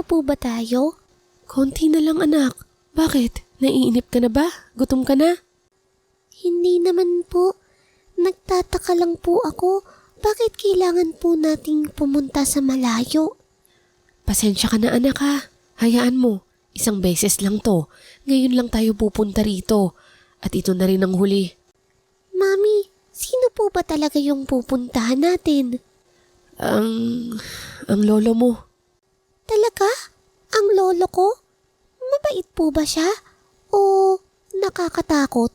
po ba tayo? Konti na lang anak. Bakit? Naiinip ka na ba? Gutom ka na? Hindi naman po. Nagtataka lang po ako. Bakit kailangan po nating pumunta sa malayo? Pasensya ka na anak ha. Hayaan mo. Isang beses lang to. Ngayon lang tayo pupunta rito. At ito na rin ang huli. Mami, sino po ba talaga yung pupuntahan natin? Ang lolo mo. Talaga? Ang lolo ko? Mabait po ba siya? O nakakatakot?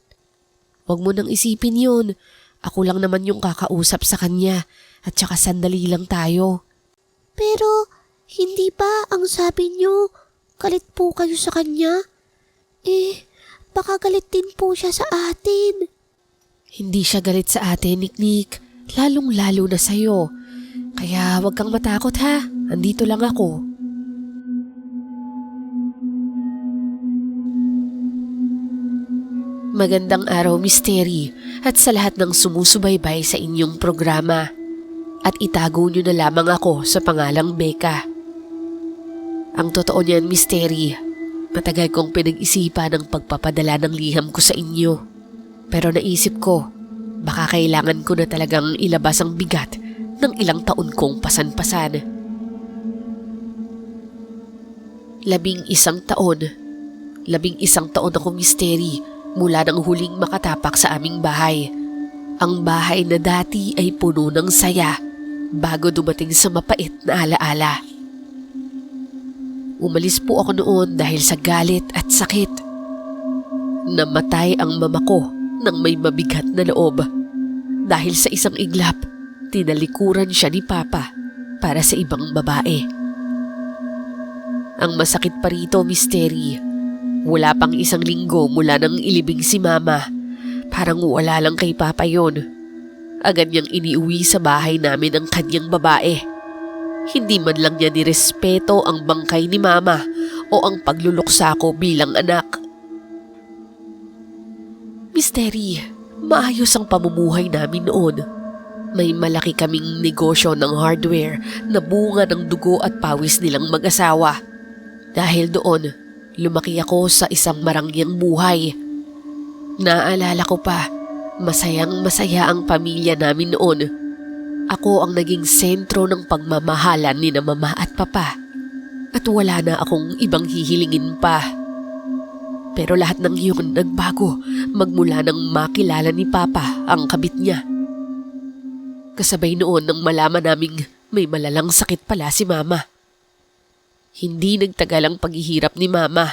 Huwag mo nang isipin yun. Ako lang naman yung kakausap sa kanya. At saka sandali lang tayo. Pero hindi ba ang sabi niyo, galit po kayo sa kanya? Baka galit din po siya sa atin. Hindi siya galit sa atin, Niknik. Lalong-lalo na sa'yo. Kaya huwag kang matakot ha. Andito lang ako. Magandang araw, Misteri, at sa lahat ng sumusubaybay sa inyong programa. At itago nyo na lamang ako sa pangalang Becca. Ang totoo niyan, Misteri, matagal kong pinag-isipan ang pagpapadala ng liham ko sa inyo. Pero naisip ko, baka kailangan ko na talagang ilabas ang bigat ng ilang taon kong pasan-pasan. 11 taon. 11 taon ako, Misteri, mula nang huling makatapak sa aming bahay. Ang bahay na dati ay puno ng saya bago dumating sa mapait na alaala. Umalis po ako noon dahil sa galit at sakit. Namatay ang mama ko nang may mabigat na loob. Dahil sa isang iglap, tinalikuran siya ni Papa para sa ibang babae. Ang masakit pa rito, Misteri, wala pang 1 linggo mula nang ilibing si Mama. Parang wala lang kay Papa yon. Agad niyang iniuwi sa bahay namin ang kanyang babae. Hindi man lang niya nirespeto ang bangkay ni Mama o ang pagluluksa ko bilang anak. Misteri, maayos ang pamumuhay namin noon. May malaki kaming negosyo ng hardware na bunga ng dugo at pawis nilang mag-asawa. Dahil doon, lumaki ako sa isang marangyang buhay. Naalala ko pa, masayang-masaya ang pamilya namin noon. Ako ang naging sentro ng pagmamahalan ni na Mama at Papa. At wala na akong ibang hihilingin pa. Pero lahat ng iyon nagbago magmula nang makilala ni Papa ang kabit niya. Kasabay noon nang malaman naming may malalang sakit pala si Mama. Hindi nagtagal ang paghihirap ni Mama.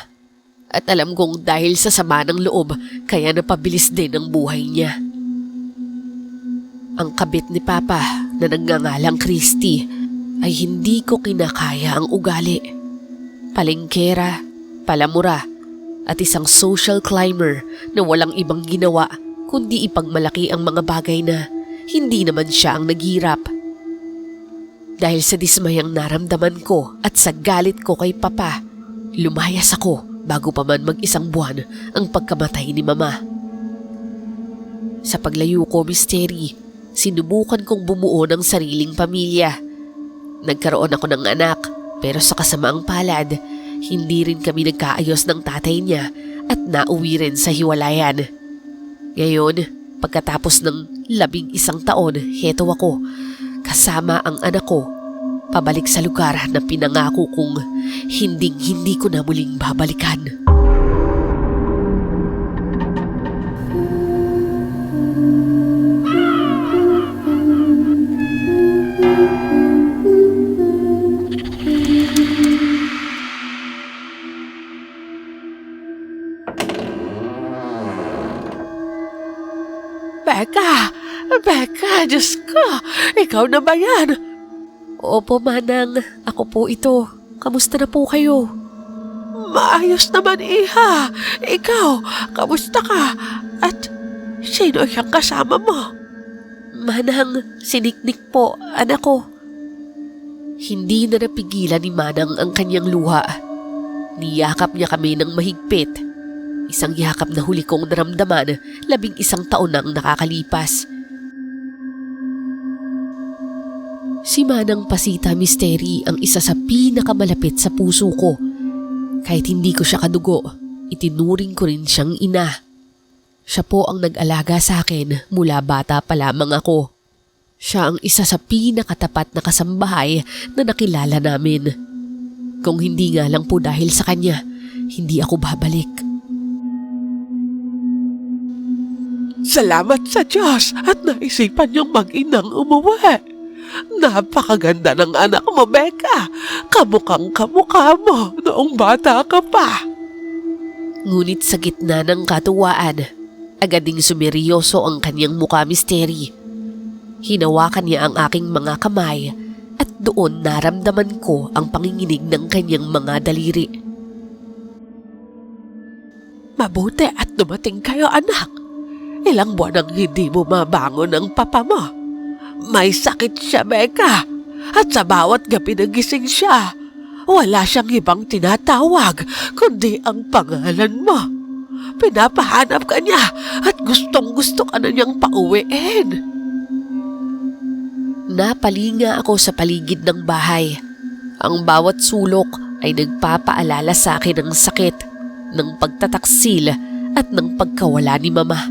At alam kong dahil sa sama ng loob kaya napabilis din ang buhay niya. Ang kabit ni Papa na nagngangalang Christy ay hindi ko kinakaya ang ugali. Palengkera, palamura, at isang social climber na walang ibang ginawa kundi ipagmalaki ang mga bagay na hindi naman siya ang naghirap. Dahil sa dismayang naramdaman ko at sa galit ko kay Papa, lumayas ako bago pa man mag-1 buwan ang pagkamatay ni Mama. Sa paglayo ko, Misteri, sinubukan kong bumuo ng sariling pamilya. Nagkaroon ako ng anak pero sa kasamaang palad, hindi rin kami nagkaayos ng tatay niya at nauwi rin sa hiwalayan. Ngayon, pagkatapos ng 11 taon, heto ako, kasama ang anak ko, pabalik sa lugar na pinangako kong hindi ko na muling babalikan. Becca, Diyos ko, ikaw na ba yan? Opo, Manang. Ako po ito. Kamusta na po kayo? Maayos naman, Iha. Ikaw, kamusta ka? At sino siyang kasama mo? Manang, si Niknik po, anak ko. Hindi na napigilan ni Manang ang kanyang luha. Niyakap niya kami ng mahigpit. Isang yakap na huli kong naramdaman 11 taon nang nakakalipas. Si Manang Pasita Misteri ang isa sa pinakamalapit sa puso ko. Kahit hindi ko siya kadugo, itinuring ko rin siyang ina. Siya po ang nag-alaga sa akin mula bata pa lamang ako. Siya ang isa sa pinakatapat na kasambahay na nakilala namin. Kung hindi nga lang po dahil sa kanya, hindi ako babalik. Salamat sa Diyos at naisipan niyong mag-inang umuwi. Napakaganda ng anak mo, Becca. Kamukhang-kamukha mo noong bata ka pa. Ngunit sa gitna ng katuwaan, agad ding sumeryoso ang kanyang mukha, Misteri. Hinawakan niya ang aking mga kamay at doon naramdaman ko ang panginginig ng kanyang mga daliri. Mabuti at dumating kayo, anak. Ilang buwan ang hindi mo mabangon ang papa mo. May sakit siya, Becca. At sa bawat gabi na gising siya, wala siyang ibang tinatawag kundi ang pangalan mo. Pinapahanap ka niya at gustong-gusto ka na niyang pauwiin. Napalinga ako sa paligid ng bahay. Ang bawat sulok ay nagpapaalala sa akin ng sakit, ng pagtataksil at ng pagkawala ni Mama.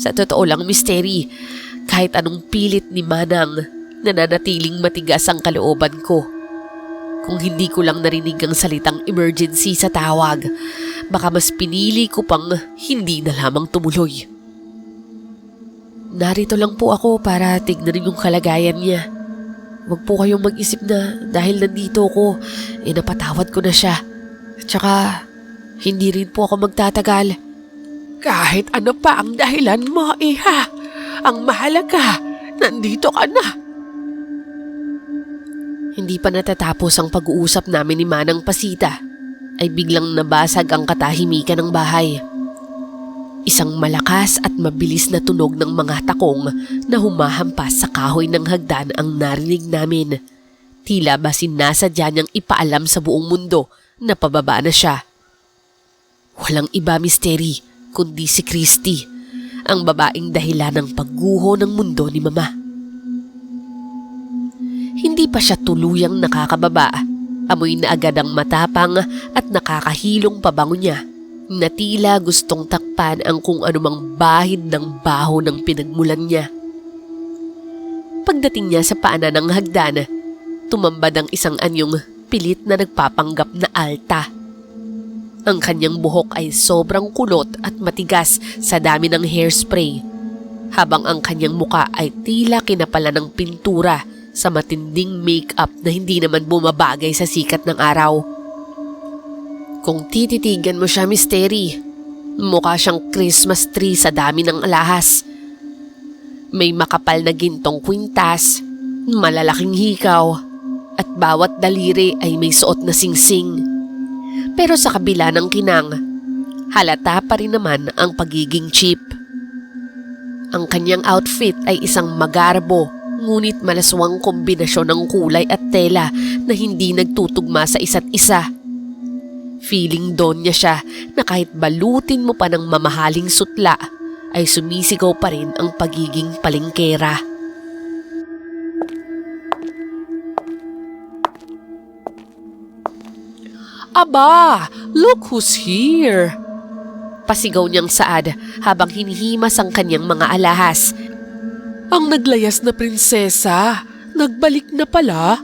Sa totoo lang, Misteri, kahit anong pilit ni Manang, nananatiling matigas ang kalooban ko. Kung hindi ko lang narinig ang salitang emergency sa tawag, baka mas pinili ko pang hindi na lamang tumuloy. Narito lang po ako para tignan yung kalagayan niya. Huwag po kayong mag-isip na dahil nandito ako, napatawad ko na siya. Tsaka, hindi rin po ako magtatagal. Kahit ano pa ang dahilan mo, iha. Ang mahalaga, nandito ka na. Hindi pa natatapos ang pag-uusap namin ni Manang Pasita, ay biglang nabasag ang katahimikan ng bahay. Isang malakas at mabilis na tunog ng mga takong na humahampas sa kahoy ng hagdan ang narinig namin. Tila ba sinasadya niyang ipaalam sa buong mundo na pababa na siya. Walang iba, Misteri, kundi si Christy, ang babaeng dahilan ng pagguho ng mundo ni Mama. Hindi pa siya tuluyang nakakababa. Amoy na agad ang matapang at nakakahilong pabango niya na tila gustong takpan ang kung anumang bahid ng baho ng pinagmulan niya. Pagdating niya sa paanan ng hagdan, tumambad ang isang anyong pilit na nagpapanggap na alta. Ang kanyang buhok ay sobrang kulot at matigas sa dami ng hairspray, habang ang kanyang muka ay tila kinapala ng pintura sa matinding make-up na hindi naman bumabagay sa sikat ng araw. Kung tititigan mo siya, Misteri, mukha siyang Christmas tree sa dami ng alahas. May makapal na gintong kwintas, malalaking hikaw, at bawat daliri ay may suot na singsing. Pero sa kabila ng kinang, halata pa rin naman ang pagiging cheap. Ang kanyang outfit ay isang magarbo, ngunit malaswang kombinasyon ng kulay at tela na hindi nagtutugma sa isa't isa. Feeling doon niya siya na kahit balutin mo pa ng mamahaling sutla, ay sumisigaw pa rin ang pagiging palengkera. Aba, look who's here. Pasigaw niyang saad habang hinihimas ang kanyang mga alahas. Ang naglayas na prinsesa, nagbalik na pala.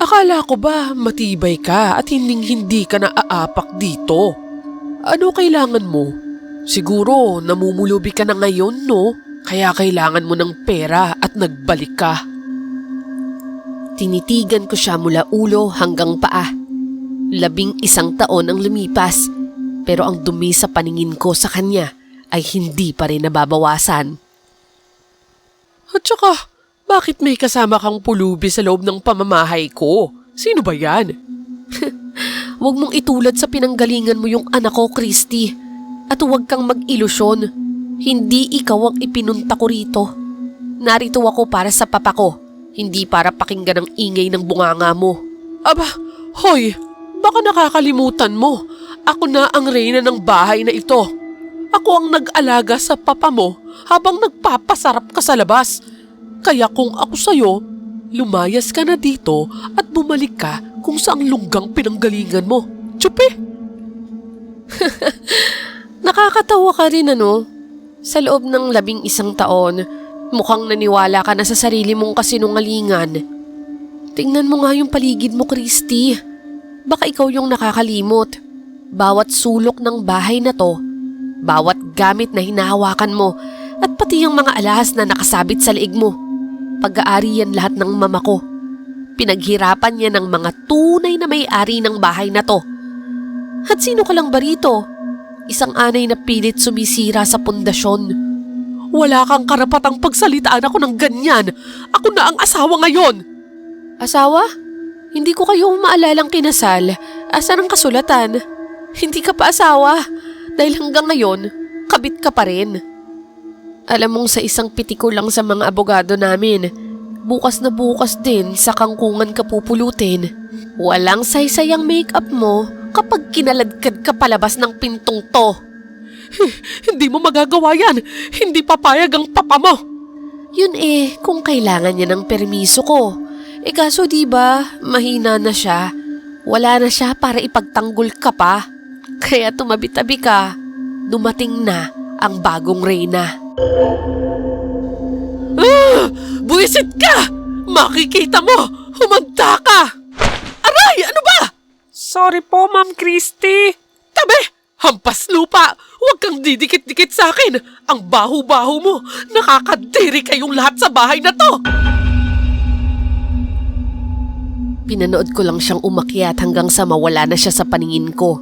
Akala ko ba matibay ka at hindi ka na aapak dito? Ano kailangan mo? Siguro namumulubi ka na ngayon, no? Kaya kailangan mo ng pera at nagbalik ka. Tinitigan ko siya mula ulo hanggang paa. 11 taon ang lumipas, pero ang dumi sa paningin ko sa kanya ay hindi pa rin nababawasan. At saka, bakit may kasama kang pulubi sa loob ng pamamahay ko? Sino ba yan? Huwag mong itulad sa pinanggalingan mo yung anak ko, Christy. At huwag kang mag-ilusyon. Hindi ikaw ang ipinunta ko rito. Narito ako para sa papa ko, hindi para pakinggan ang ingay ng bunganga mo. Aba, hoy, baka nakakalimutan mo. Ako na ang reyna ng bahay na ito. Ako ang nag-alaga sa papa mo habang nagpapasarap ka sa labas. Kaya kung ako sa'yo, Lumayas ka na dito at bumalik ka kung saang lunggang pinanggalingan mo. Tsupi! Nakakatawa ka rin ano? Sa loob ng 11 taon, mukhang naniwala ka na sa sarili mong kasinungalingan. Tingnan mo nga yung paligid mo, Christy. Baka ikaw yung nakakalimot. Bawat sulok ng bahay na to, bawat gamit na hinahawakan mo, at pati yung mga alahas na nakasabit sa leeg mo, pag-aari yan lahat ng mama ko. Pinaghirapan niya ng mga tunay na may-ari ng bahay na to. At sino ka lang ba rito? Isang anay na pilit sumisira sa pundasyon. Wala kang karapatang pagsalitaan ako ng ganyan. Ako na ang asawa ngayon. Asawa? Hindi ko kayo maalalang kinasal. Asan ang kasulatan? Hindi ka pa asawa. Dahil hanggang ngayon, kabit ka pa rin. Alam mong sa isang pitiko lang sa mga abogado namin, bukas na bukas din sa kangkungan ka pupulutin. Walang saysayang make-up mo kapag kinaladkad ka palabas ng pintong to. Hindi mo magagawa yan. Hindi papayag ang papa mo. Yun kung kailangan niya ng permiso ko. Kaso diba, mahina na siya. Wala na siya para ipagtanggol ka pa. Kaya tumabi-tabi ka. Dumating na ang bagong reyna. Buwisit ka! Makikita mo! Humanda ka! Aray! Ano ba? Sorry po, Ma'am Christy. Tabi! Hampas lupa! Huwag kang didikit-dikit sa akin! Ang baho-baho mo! Nakakadiri kayong lahat sa bahay na to! Pinanood ko lang siyang umakyat hanggang sa mawala na siya sa paningin ko.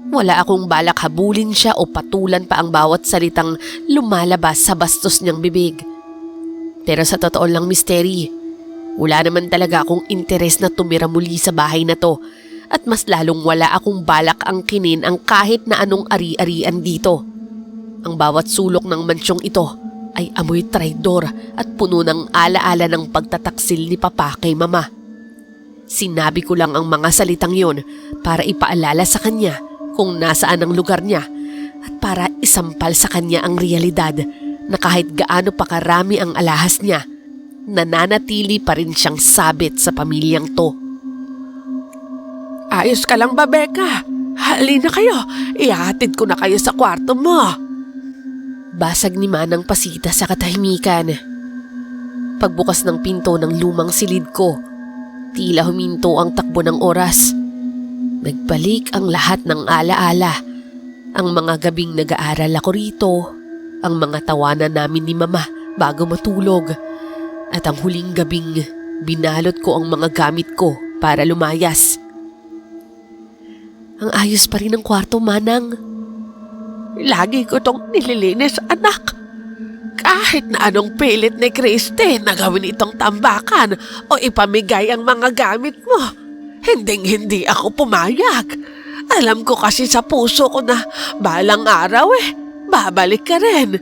Wala akong balak habulin siya o patulan pa ang bawat salitang lumalabas sa bastos niyang bibig. Pero sa totoo lang, Misteri, wala naman talaga akong interes na tumira muli sa bahay na to at mas lalong wala akong balak angkinin ang kahit na anong ari-arian dito. Ang bawat sulok ng mansyong ito ay amoy traidor at puno ng alaala ng pagtataksil ni Papa kay Mama. Sinabi ko lang ang mga salitang yon para ipaalala sa kanya kung nasaan ang lugar niya at para isampal sa kanya ang realidad na kahit gaano pa karami ang alahas niya, nananatili pa rin siyang sabit sa pamilyang to. Ayos ka lang ba, Becca? Halina kayo. Ihatid ko na kayo sa kwarto mo. Basag ni Manang Pasita sa katahimikan. Pagbukas ng pinto ng lumang silid ko, tila huminto ang takbo ng oras. Nagbalik ang lahat ng alaala. Ang mga gabing nag-aaral ako rito, ang mga tawanan namin ni Mama bago matulog, at ang huling gabing binalot ko ang mga gamit ko para lumayas. Ang ayos pa rin ng kwarto, Manang. Lagi ko tong nililinis, anak. Kahit na anong pilit ni Christy na gawin itong tambakan o ipamigay ang mga gamit mo, hinding-hindi ako pumayag. Alam ko kasi sa puso ko na balang araw babalik ka rin.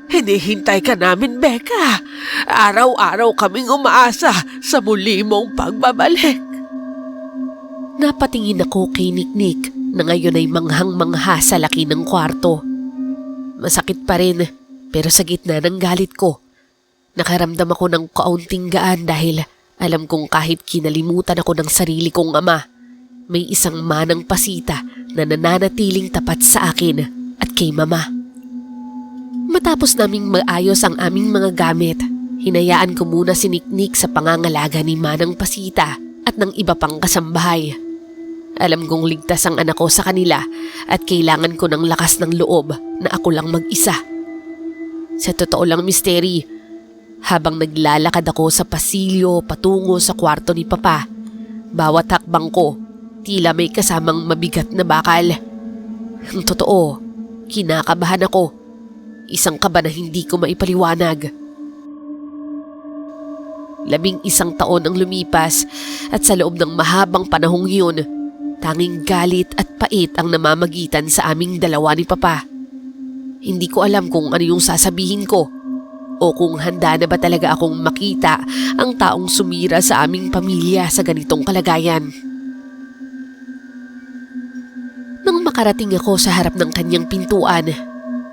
Hinihintay ka namin, Becca. Araw-araw kaming umaasa sa muli mong pagbabalik. Napatingin ako kay Niknik na ngayon ay manghang-mangha sa laki ng kwarto. Masakit pa rin, pero sa gitna ng galit ko, nakaramdam ako ng kaunting gaan dahil alam kong kahit kinalimutan ako ng sarili kong ama, may isang Manang Pasita na nananatiling tapat sa akin at kay Mama. Matapos naming maayos ang aming mga gamit, hinayaan ko muna si Niknik sa pangangalaga ni Manang Pasita at ng iba pang kasambahay. Alam kong ligtas ang anak ko sa kanila at kailangan ko ng lakas ng loob na ako lang mag-isa. Sa totoo lang, Misteri, habang naglalakad ako sa pasilyo patungo sa kwarto ni Papa, bawat hakbang ko, tila may kasamang mabigat na bakal. Ang totoo, kinakabahan ako. Isang kaba na hindi ko maipaliwanag. 11 taon ang lumipas at sa loob ng mahabang panahong yun, tanging galit at pait ang namamagitan sa aming dalawa ni Papa. Hindi ko alam kung ano yung sasabihin ko o kung handa na ba talaga akong makita ang taong sumira sa aming pamilya sa ganitong kalagayan. Nang makarating ako sa harap ng kanyang pintuan,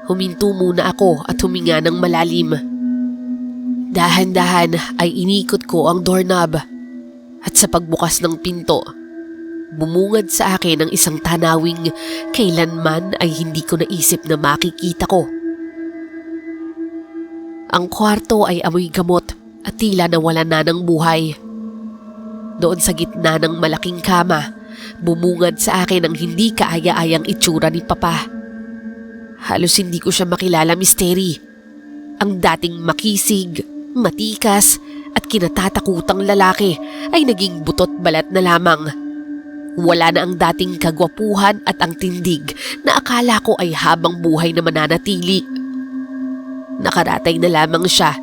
huminto muna ako at huminga ng malalim. Dahan-dahan ay inikot ko ang doorknob at sa pagbukas ng pinto, bumungad sa akin ang isang tanawing kailanman ay hindi ko naisip na makikita ko. Ang kwarto ay amoy gamot at tila nawalan na ng buhay. Doon sa gitna ng malaking kama, bumungad sa akin ang hindi kaaya-ayang itsura ni Papa. Halos hindi ko siya makilala, Misteri. Ang dating makisig, matikas at kinatatakutang lalaki ay naging butot balat na lamang. Wala na ang dating kagwapuhan at ang tindig na akala ko ay habang buhay na mananatili. Nakaratay na lamang siya,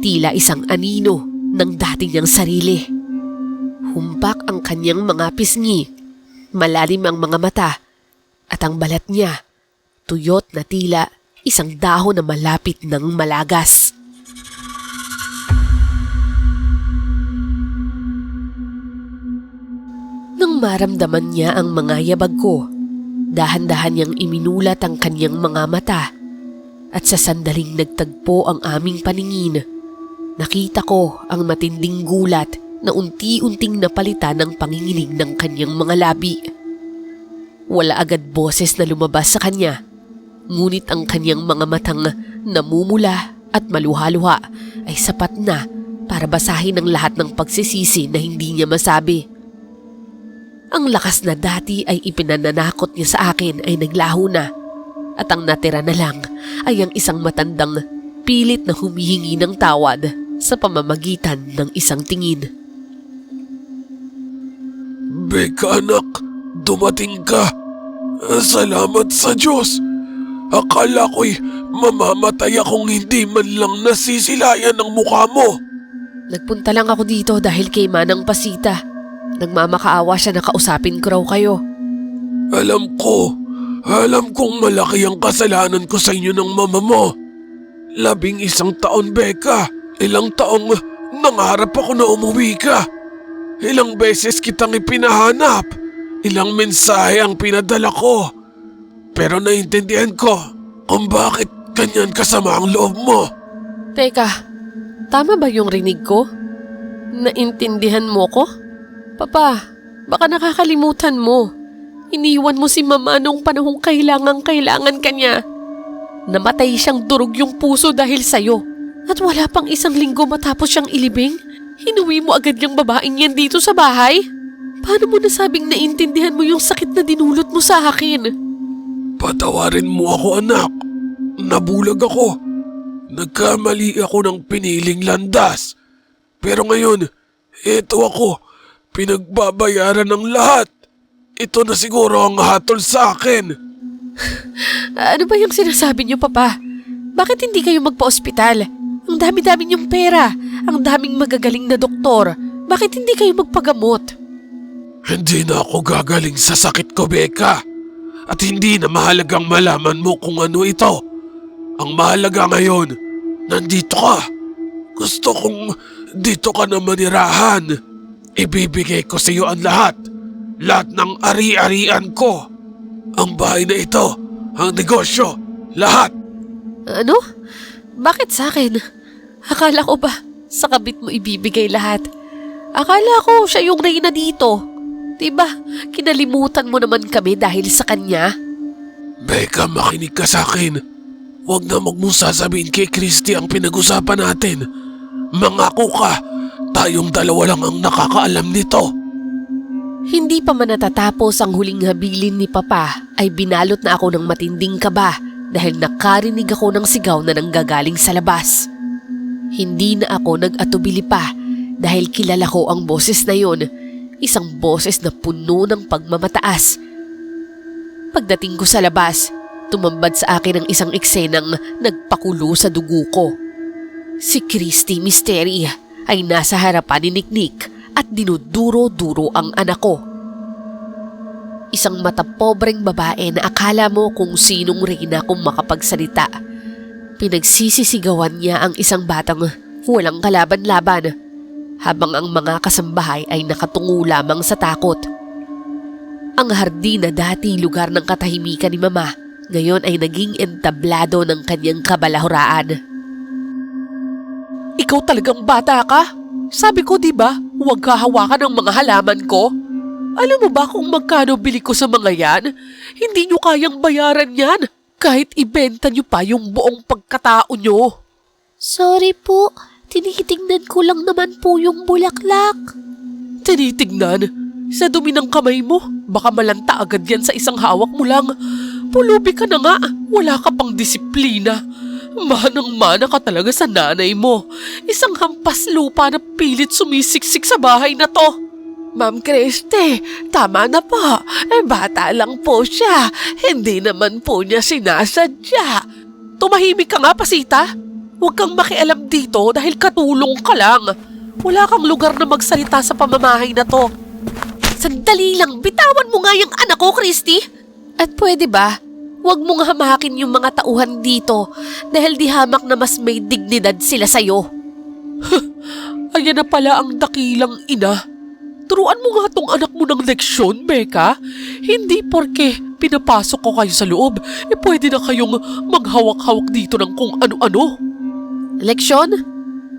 tila isang anino ng dati niyang sarili. Humpak ang kanyang mga pisngi, malalim ang mga mata, at ang balat niya, tuyot na tila isang dahon na malapit ng malagas. Nang maramdaman niya ang mga yabag ko, dahan-dahan niyang iminulat ang kanyang mga mata, at sa sandaling nagtagpo ang aming paningin, nakita ko ang matinding gulat na unti-unting napalitan ng panginginig ng kanyang mga labi. Wala agad boses na lumabas sa kanya, ngunit ang kanyang mga matang namumula at maluha-luha ay sapat na para basahin ang lahat ng pagsisisi na hindi niya masabi. Ang lakas na dati ay ipinananakot niya sa akin ay naglaho na, at ang natira na lang ay ang isang matandang pilit na humihingi ng tawad sa pamamagitan ng isang tingin. Beka anak, dumating ka. Salamat sa Diyos. Akala ko'y mamamatay akong hindi man lang nasisilayan ang mukha mo. Nagpunta lang ako dito dahil kay Manang Pasita. Nagmamakaawa siya na kausapin ko raw kayo. Alam kong malaki ang kasalanan ko sa inyo ng mama mo. 11 taon, Beka. Ilang taong nangarap ako na umuwi ka. Ilang beses kitang ipinahanap. Ilang mensahe ang pinadala ko. Pero naintindihan ko kung bakit ganyan kasama ang loob mo. Teka, tama ba yung rinig ko? Naintindihan mo ko? Papa, baka nakakalimutan mo. Iniwan mo si Mama nung panahong kailangan ka niya. Namatay siyang durog yung puso dahil sa'yo. At wala pang 1 linggo matapos siyang ilibing, hinuwi mo agad yung babaeng yan dito sa bahay? Paano mo nasabing naintindihan mo yung sakit na dinulot mo sa akin? Patawarin mo ako, anak. Nabulag ako. Nagkamali ako ng piniling landas. Pero ngayon, ito ako. Pinagbabayaran ng lahat. Ito na siguro ang hatol sa akin. Ano ba yung sinasabi niyo, Papa? Bakit hindi kayo magpa-ospital? Ang dami-dami niyong pera. Ang daming magagaling na doktor. Bakit hindi kayo magpagamot? Hindi na ako gagaling sa sakit ko, Beka. At hindi na mahalagang malaman mo kung ano ito. Ang mahalaga ngayon, nandito ka. Gusto kong dito ka na manirahan. Ibibigay ko sa iyo ang lahat. Lahat ng ari-arian ko. Ang bahay na ito, ang negosyo, lahat. Ano? Bakit sa akin? Akala ko ba sa kabit mo ibibigay lahat? Akala ko siya yung reyna dito. Diba, kinalimutan mo naman kami dahil sa kanya? Beka, makinig ka sa akin. Huwag na mong sasabihin kay Christy ang pinag-usapan natin. Mangako ka, tayong dalawa lang ang nakakaalam nito. Hindi pa man natatapos ang huling habilin ni Papa ay binalot na ako ng matinding kaba dahil nakarinig ako ng sigaw na nanggagaling sa labas. Hindi na ako nag-atubili pa dahil kilala ko ang boses na yon, isang boses na puno ng pagmamataas. Pagdating ko sa labas, tumambad sa akin ang isang eksenang nagpakulo sa dugo ko. Si Christy Misteri ay nasa harapan ni Niknik at dinuduro-duro ang anak ko. Isang matapobreng babae na akala mo kung sinong reyna kung makapagsalita. Pinagsisisigawan niya ang isang batang walang kalaban-laban habang ang mga kasambahay ay nakatungo lamang sa takot. Ang hardin na dati lugar ng katahimikan ni Mama ngayon ay naging entablado ng kanyang kabalahuraan. Ikaw talagang bata ka. Sabi ko, di ba, huwag kahawakan ng mga halaman ko. Alam mo ba kung magkano bili ko sa mga yan? Hindi nyo kayang bayaran yan. Kahit ibenta nyo pa yung buong pagkatao nyo. Sorry po, tinitingnan ko lang naman po yung bulaklak. Tinitignan? Sa dumi ng kamay mo, baka malanta agad yan sa isang hawak mo lang. Pulubi ka na nga, wala ka pang disiplina. Manang-mana ka talaga sa nanay mo. Isang hampas lupa na pilit sumisiksik sa bahay na to. Ma'am Christy, tama na po. Bata lang po siya. Hindi naman po niya sinasadya. Tumahimik ka nga, Pasita. Huwag kang makialam dito dahil katulong ka lang. Wala kang lugar na magsalita sa pamamahay na to. Sandali lang, bitawan mo nga yung anak ko, Christy. At pwede ba, huwag mong hamakin yung mga tauhan dito dahil di hamak na mas may dignidad sila sa'yo. Ayan na pala ang dakilang ina. Turuan mo nga tong anak mo ng leksyon, Becca. Hindi porke pinapasok ko kayo sa loob, pwede na kayong maghawak-hawak dito ng kung ano-ano. Leksyon?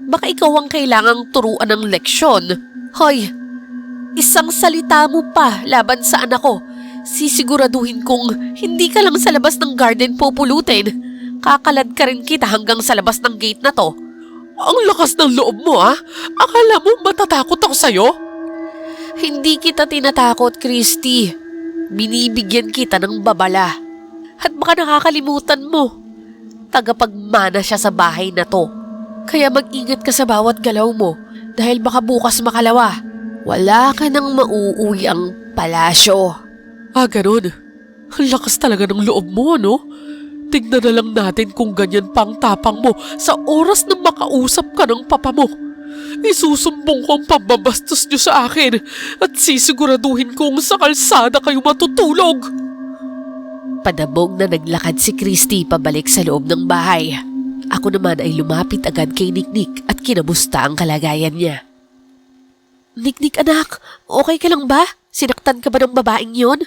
Baka ikaw ang kailangang turuan ng leksyon. Hoy, isang salita mo pa laban sa anak ko. Sisiguraduhin kong hindi ka lang sa labas ng garden pupulutin. Kakalad ka rin kita hanggang sa labas ng gate na to. Ang lakas ng loob mo, ha? Akala mo matatakot ako sa'yo? Hindi kita tinatakot, Christy. Binibigyan kita ng babala. At baka nakakalimutan mo, tagapagmana siya sa bahay na to. Kaya mag-ingat ka sa bawat galaw mo dahil baka bukas makalawa. Wala ka nang mauuwi ang palasyo. Ganun. Ang lakas talaga ng loob mo, no? Tignan na lang natin kung ganyan pang tapang mo sa oras na makausap ka ng papa mo. Isusumbong ko ang pambabastos niyo sa akin at sisiguraduhin kong sa kalsada kayo matutulog. Padabog na naglakad si Christy pabalik sa loob ng bahay. Ako naman ay lumapit agad kay Niknik at kinamusta ang kalagayan niya. Niknik anak, okay ka lang ba? Sinaktan ka ba ng babaeng yon?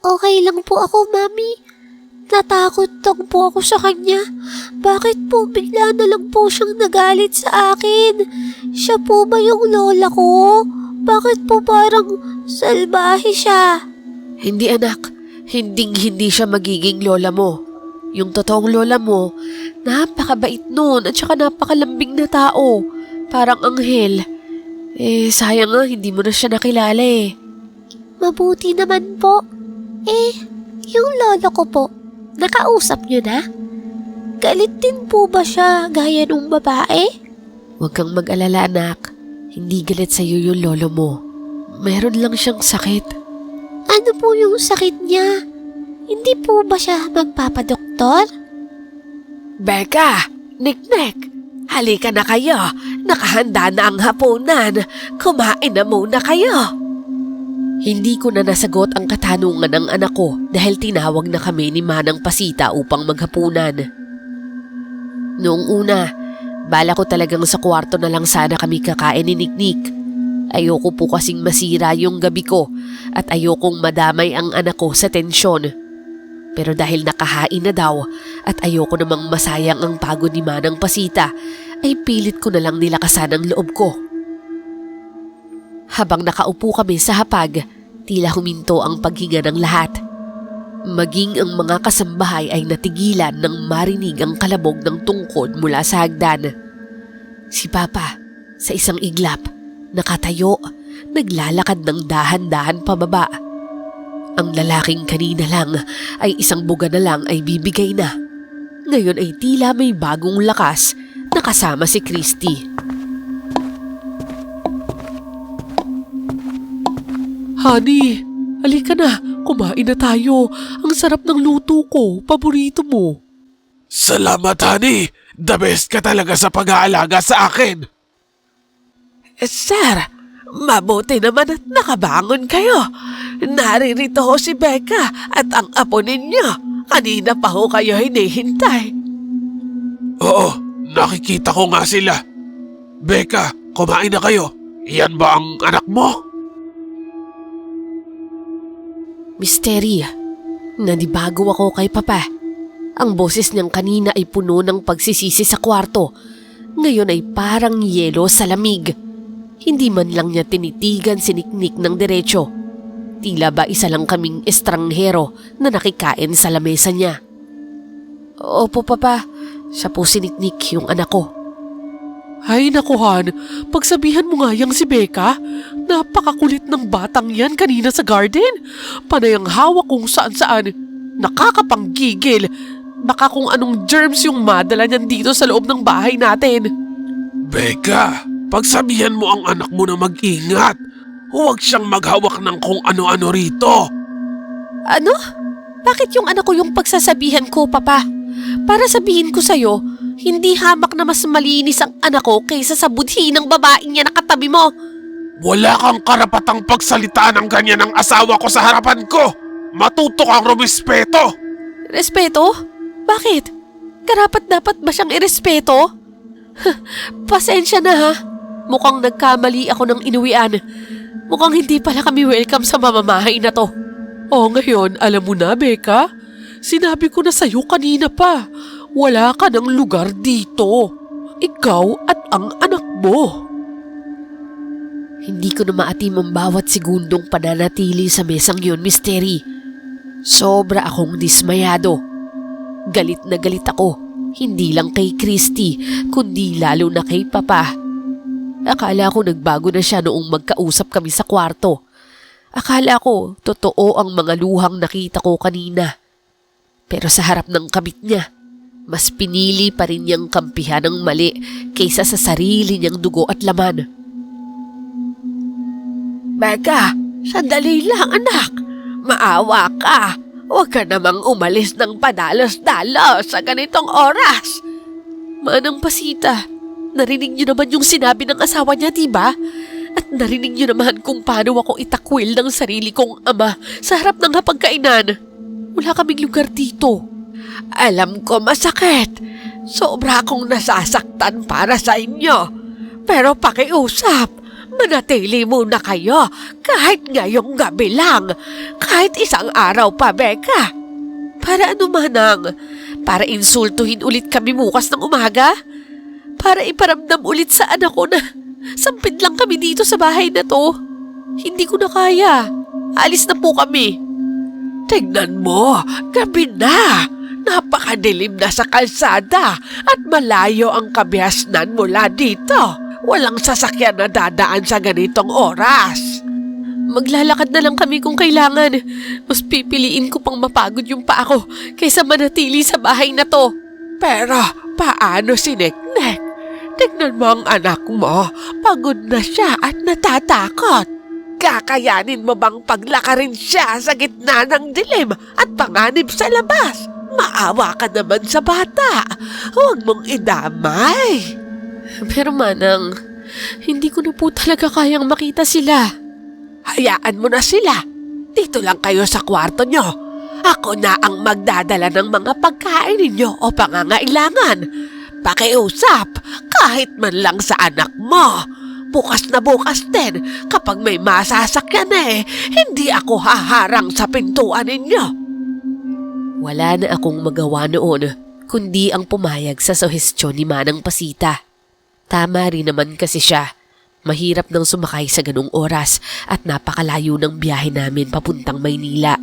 Okay lang po ako, Mami. Natakot lang po ako sa kanya. Bakit po bigla na lang po siyang nagalit sa akin? Siya po ba yung lola ko? Bakit po parang salbahe siya? Hindi anak, hindi siya magiging lola mo. Yung totoong lola mo, napakabait nun at saka napakalambing na tao. Parang anghel. Sayang nga, hindi mo na siya nakilala eh. Mabuti naman po. Yung lola ko po, nakausap niyo na? Galit din po ba siya gaya nung babae? Huwag kang mag-alala anak. Hindi galit sa'yo yung lolo mo. Meron lang siyang sakit. Ano po yung sakit niya? Hindi po ba siya magpapadoktor? Becca, Niknik, halika na kayo. Nakahanda na ang hapunan. Kumain na muna kayo. Hindi ko na nasagot ang katanungan ng anak ko dahil tinawag na kami ni Manang Pasita upang maghapunan. Noong una, bala ko talagang sa kwarto na lang sana kami kakain ni Niknik. Ayoko po kasing masira yung gabi ko at ayokong madamay ang anak ko sa tensyon. Pero dahil nakahain na daw at ayoko namang masayang ang pagod ni Manang Pasita, ay pilit ko na lang nilakasan ang loob ko. Habang nakaupo kami sa hapag, tila huminto ang paghinga ng lahat. Maging ang mga kasambahay ay natigilan nang marinig ang kalabog ng tungkod mula sa hagdan. Si Papa, sa isang iglap, nakatayo, naglalakad ng dahan-dahan pababa. Ang lalaking kanina lang ay isang buga na lang ay bibigay na. Ngayon ay tila may bagong lakas na kasama si Christy. Honey, halika na. Kumain na tayo. Ang sarap ng luto ko. Paborito mo. Salamat, honey. The best ka talaga sa pag-aalaga sa akin. Sir, mabuti naman at nakabangon kayo. Naririto ho si Becca at ang apo ninyo. Kanina pa ho kayo hinihintay. Oo, nakikita ko nga sila. Becca, kumain na kayo. Iyan ba ang anak mo? Misteri, nanibago ako kay Papa. Ang boses niyang kanina ay puno ng pagsisisi sa kwarto. ngayon ay parang yelo sa lamig. Hindi man lang niya tinitigan si Niknik ng diretsyo. Tila ba isa lang kaming estranghero na nakikain sa lamesa niya. Opo, Papa. Siya po si Niknik, yung anak ko. Ay naku Han, pagsabihan mo nga yang si Becca. Napakakulit ng batang yan kanina sa garden. Panay ang hawak kung saan-saan. Nakakapanggigil. Baka kung anong germs yung madala niyan dito sa loob ng bahay natin. Becca, pagsabihan mo ang anak mo na mag-ingat. Huwag siyang maghawak ng kung ano-ano rito. Ano? Bakit yung anak ko yung pagsasabihan ko, Papa? Para sabihin ko sa'yo, hindi hamak na mas malinis ang anak ko kaysa sa budhi ng babaeng niya na katabi mo. Wala kang karapatang pagsalitaan ng ganyan ng asawa ko sa harapan ko. Matuto kang rumispeto. Respeto? Bakit? Karapat-dapat ba siyang irespeto? Pasensya na ha. Mukhang nagkamali ako ng inuwian. Mukhang hindi pala kami welcome sa mamamahay na to. O ngayon, alam mo na Becca, sinabi ko na sa'yo kanina pa, wala ka ng lugar dito. Ikaw at ang anak mo. Hindi ko na maatim ang bawat segundong pananatili sa mesang yun, Misteri. Sobra akong dismayado. Galit na galit ako, hindi lang kay Christy, kundi lalo na kay Papa. Akala ko nagbago na siya noong magkausap kami sa kwarto. Akala ko totoo ang mga luhang nakita ko kanina. Pero sa harap ng kabit niya, mas pinili pa rin niyang kampihan ng mali kaysa sa sarili niyang dugo at laman. Becca, sandali lang anak. Maawa ka. Huwag ka namang umalis ng padalos-dalos sa ganitong oras. Manang Pasita, narinig niyo naman yung sinabi ng asawa niya, diba? At narinig niyo naman kung paano ako itakwil ng sarili kong ama sa harap ng hapagkainan. Wala kaming lugar dito. Alam ko masakit. Sobra akong nasasaktan para sa inyo. Pero pakiusap. Manatili muna kayo kahit ngayong gabi lang. Kahit isang araw pa, Becca. Para ano, Manang? Para insultuhin ulit kami bukas ng umaga? Para iparamdam ulit sa anak ko na sampid lang kami dito sa bahay na to? Hindi ko na kaya. Alis na po kami. Tignan mo, gabi na. Napakadilim na sa kalsada at malayo ang kabihasnan mula dito. Walang sasakyan na dadaan sa ganitong oras. Maglalakad na lang kami kung kailangan. Mas pipiliin ko pang mapagod yung paa ko kaysa manatili sa bahay na to. Pero paano si Neknek? Tignan mo ang anak mo. Pagod na siya at natatakot. Kakayanin mo bang paglakarin siya sa gitna ng dilim at panganib sa labas? Maawa ka naman sa bata. Huwag mong idamay. Pero Manang, hindi ko na po talaga kayang makita sila. Hayaan mo na sila. Dito lang kayo sa kwarto nyo. Ako na ang magdadala ng mga pagkain ninyo o pangangailangan. Pakiusap kahit man lang sa anak mo. Bukas na bukas din kapag may masasakyan hindi ako haharang sa pintuan ninyo. Wala na akong magawa noon, kundi ang pumayag sa suhestyon ni Manang Pasita. Tama rin naman kasi siya. Mahirap nang sumakay sa ganung oras at napakalayo ng biyahe namin papuntang Maynila.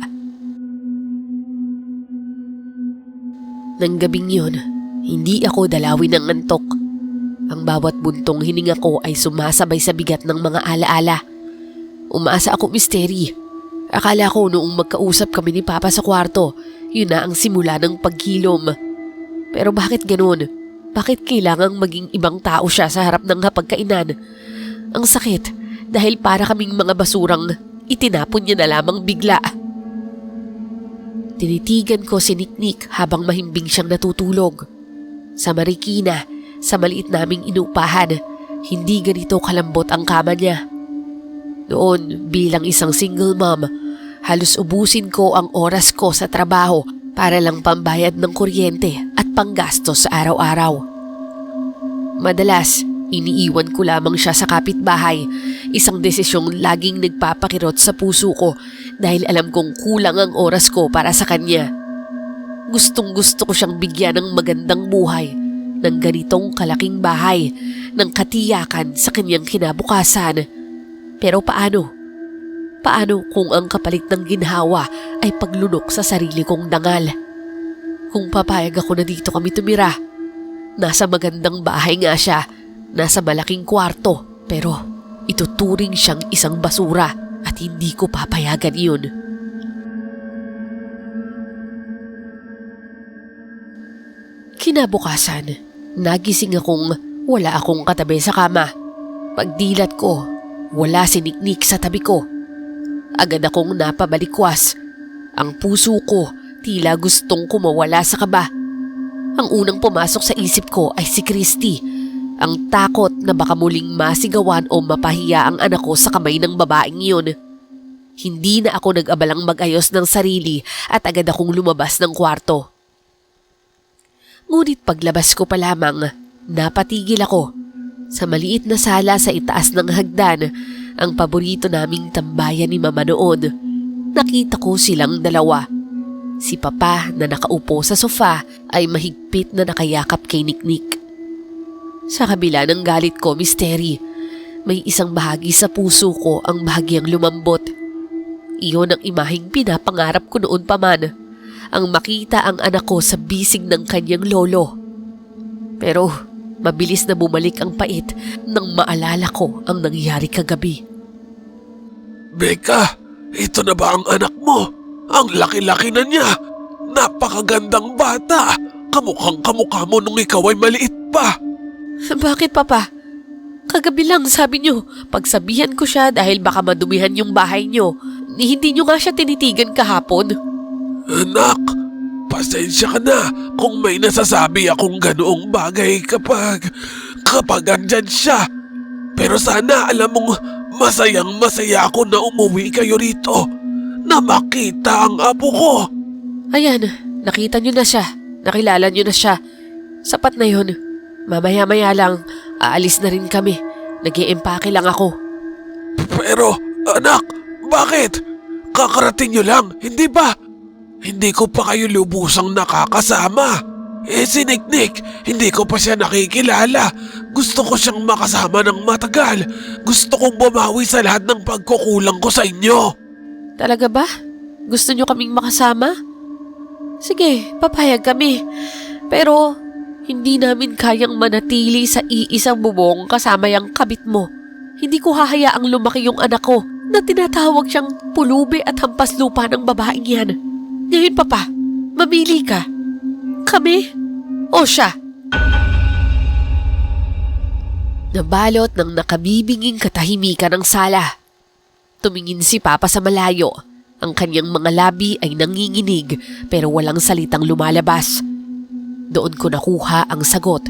Nang gabing yun, hindi ako dalawin ng antok. Ang bawat buntong hininga ko ay sumasabay sa bigat ng mga alaala. Umaasa ako, Misteri. Akala ko noong magkausap kami ni Papa sa kwarto, yun na ang simula ng paghilom. Pero bakit ganun? Bakit kailangang maging ibang tao siya sa harap ng hapagkainan? Ang sakit dahil para kaming mga basurang itinapon niya na lamang bigla. Tinitigan ko si Niknik habang mahimbing siyang natutulog. Sa Marikina, sa maliit naming inuupahan, hindi ganito kalambot ang kama niya. Noon, bilang isang single mom, halos ubusin ko ang oras ko sa trabaho para lang pambayad ng kuryente at panggastos sa araw-araw. Madalas, iniiwan ko lamang siya sa kapitbahay, isang desisyong laging nagpapakirot sa puso ko dahil alam kong kulang ang oras ko para sa kanya. Gustong gusto ko siyang bigyan ng magandang buhay ng ganitong kalaking bahay ng katiyakan sa kanyang kinabukasan. Pero paano? Paano kung ang kapalit ng ginhawa ay paglunok sa sarili kong dangal? Kung papayag ako na dito kami tumira, nasa magandang bahay nga siya, nasa malaking kwarto, pero ituturing siyang isang basura at hindi ko papayagan yun. Kinabukasan, nagising akong wala akong katabi sa kama. Pagdilat ko, wala si Niknik sa tabi ko. Agad akong napabalikwas. Ang puso ko tila gustong kumawala sa kaba. Ang unang pumasok sa isip ko ay si Christy. Ang takot na baka muling masigawan o mapahiya ang anak ko sa kamay ng babaeng yun. Hindi na ako nag-abalang mag-ayos ng sarili at agad akong lumabas ng kwarto. Ngunit paglabas ko pa lamang, napatigil ako. Sa maliit na sala sa itaas ng hagdan, ang paborito naming tambayan ni Mama noon. Nakita ko silang dalawa. Si Papa na nakaupo sa sofa ay mahigpit na nakayakap kay Niknik. Sa kabila ng galit ko, Misteri, may isang bahagi sa puso ko ang bahagyang lumambot. Iyon ang imaheng pinapangarap ko noon pa man, ang makita ang anak ko sa bisig ng kanyang lolo. Pero mabilis na bumalik ang pait nang maalala ko ang nangyari kagabi. Becca, ito na ba ang anak mo? Ang laki-laki na niya. Napakagandang bata. Kamukhang-kamukha mo nung ikaw ay maliit pa. Bakit, Papa? Kagabi lang sabi niyo, pagsabihan ko siya dahil baka madumihan yung bahay niyo. Hindi niyo nga siya tinitigan kahapon. Anak, pasensya ka na kung may nasasabi akong ganoong bagay kapag andyan siya. Pero sana alam mong masayang-masaya ako na umuwi kayo rito, na makita ang apo ko. Ayan, nakita niyo na siya. Nakilala niyo na siya. Sapat na yun. Mamaya-maya lang, aalis na rin kami. Nag-iempake lang ako. Pero anak, bakit? Kakarating niyo lang, hindi ba? Hindi ko pa kayo lubusang nakakasama. Si Niknik, hindi ko pa siya nakikilala. Gusto ko siyang makasama ng matagal. Gusto kong bumawi sa lahat ng pagkukulang ko sa inyo. Talaga ba? Gusto niyo kaming makasama? Sige, papayag kami. Pero hindi namin kayang manatili sa iisang bubong kasama yung kabit mo. Hindi ko hahayaang lumaki yung anak ko na tinatawag siyang pulubi at hampas lupa ng babaeng yan. Ngayon, Papa, mamili ka. Kami o siya? Nabalot ng nakabibinging katahimikan ng sala. Tumingin si Papa sa malayo. Ang kanyang mga labi ay nanginginig pero walang salitang lumalabas. Doon ko nakuha ang sagot.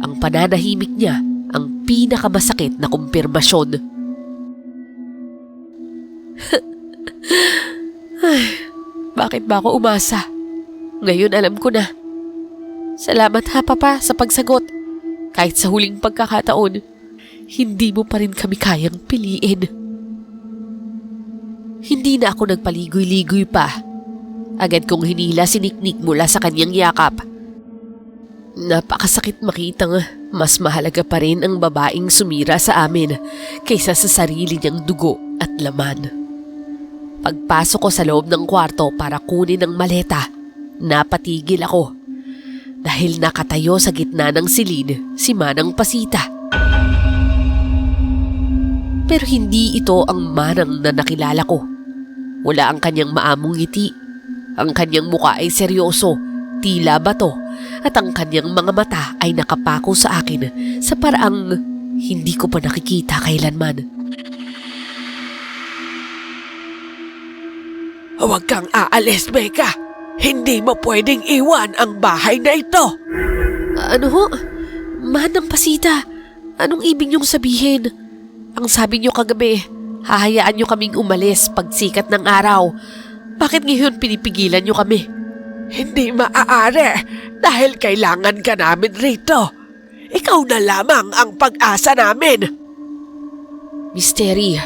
Ang pananahimik niya ang pinakamasakit na kumpirmasyon. Bakit ba ako umasa? Ngayon alam ko na. Salamat ha, Papa, sa pagsagot. Kahit sa huling pagkakataon, hindi mo pa rin kami kayang piliin. Hindi na ako nagpaligoy-ligoy pa. Agad kong hinila si Niknik mula sa kanyang yakap. Napakasakit makitang mas mahalaga pa rin ang babaeng sumira sa amin kaysa sa sarili niyang dugo at laman. Pagpasok ko sa loob ng kwarto para kunin ang maleta, napatigil ako dahil nakatayo sa gitna ng silid si Manang Pasita. Pero hindi ito ang Manang na nakilala ko. Wala ang kanyang maamong ngiti. Ang kanyang muka ay seryoso, tila bato, at ang kanyang mga mata ay nakapako sa akin sa paraang hindi ko pa nakikita kailanman. Huwag kang aalis, Becca. Hindi mo pwedeng iwan ang bahay na ito. Ano ho? Manang Pasita, anong ibig niyong sabihin? Ang sabi niyo kagabi, hahayaan niyo kaming umalis pagsikat ng araw. Bakit ngayon pinipigilan niyo kami? Hindi maaari dahil kailangan ka namin rito. Ikaw na lamang ang pag-asa namin. Misteri,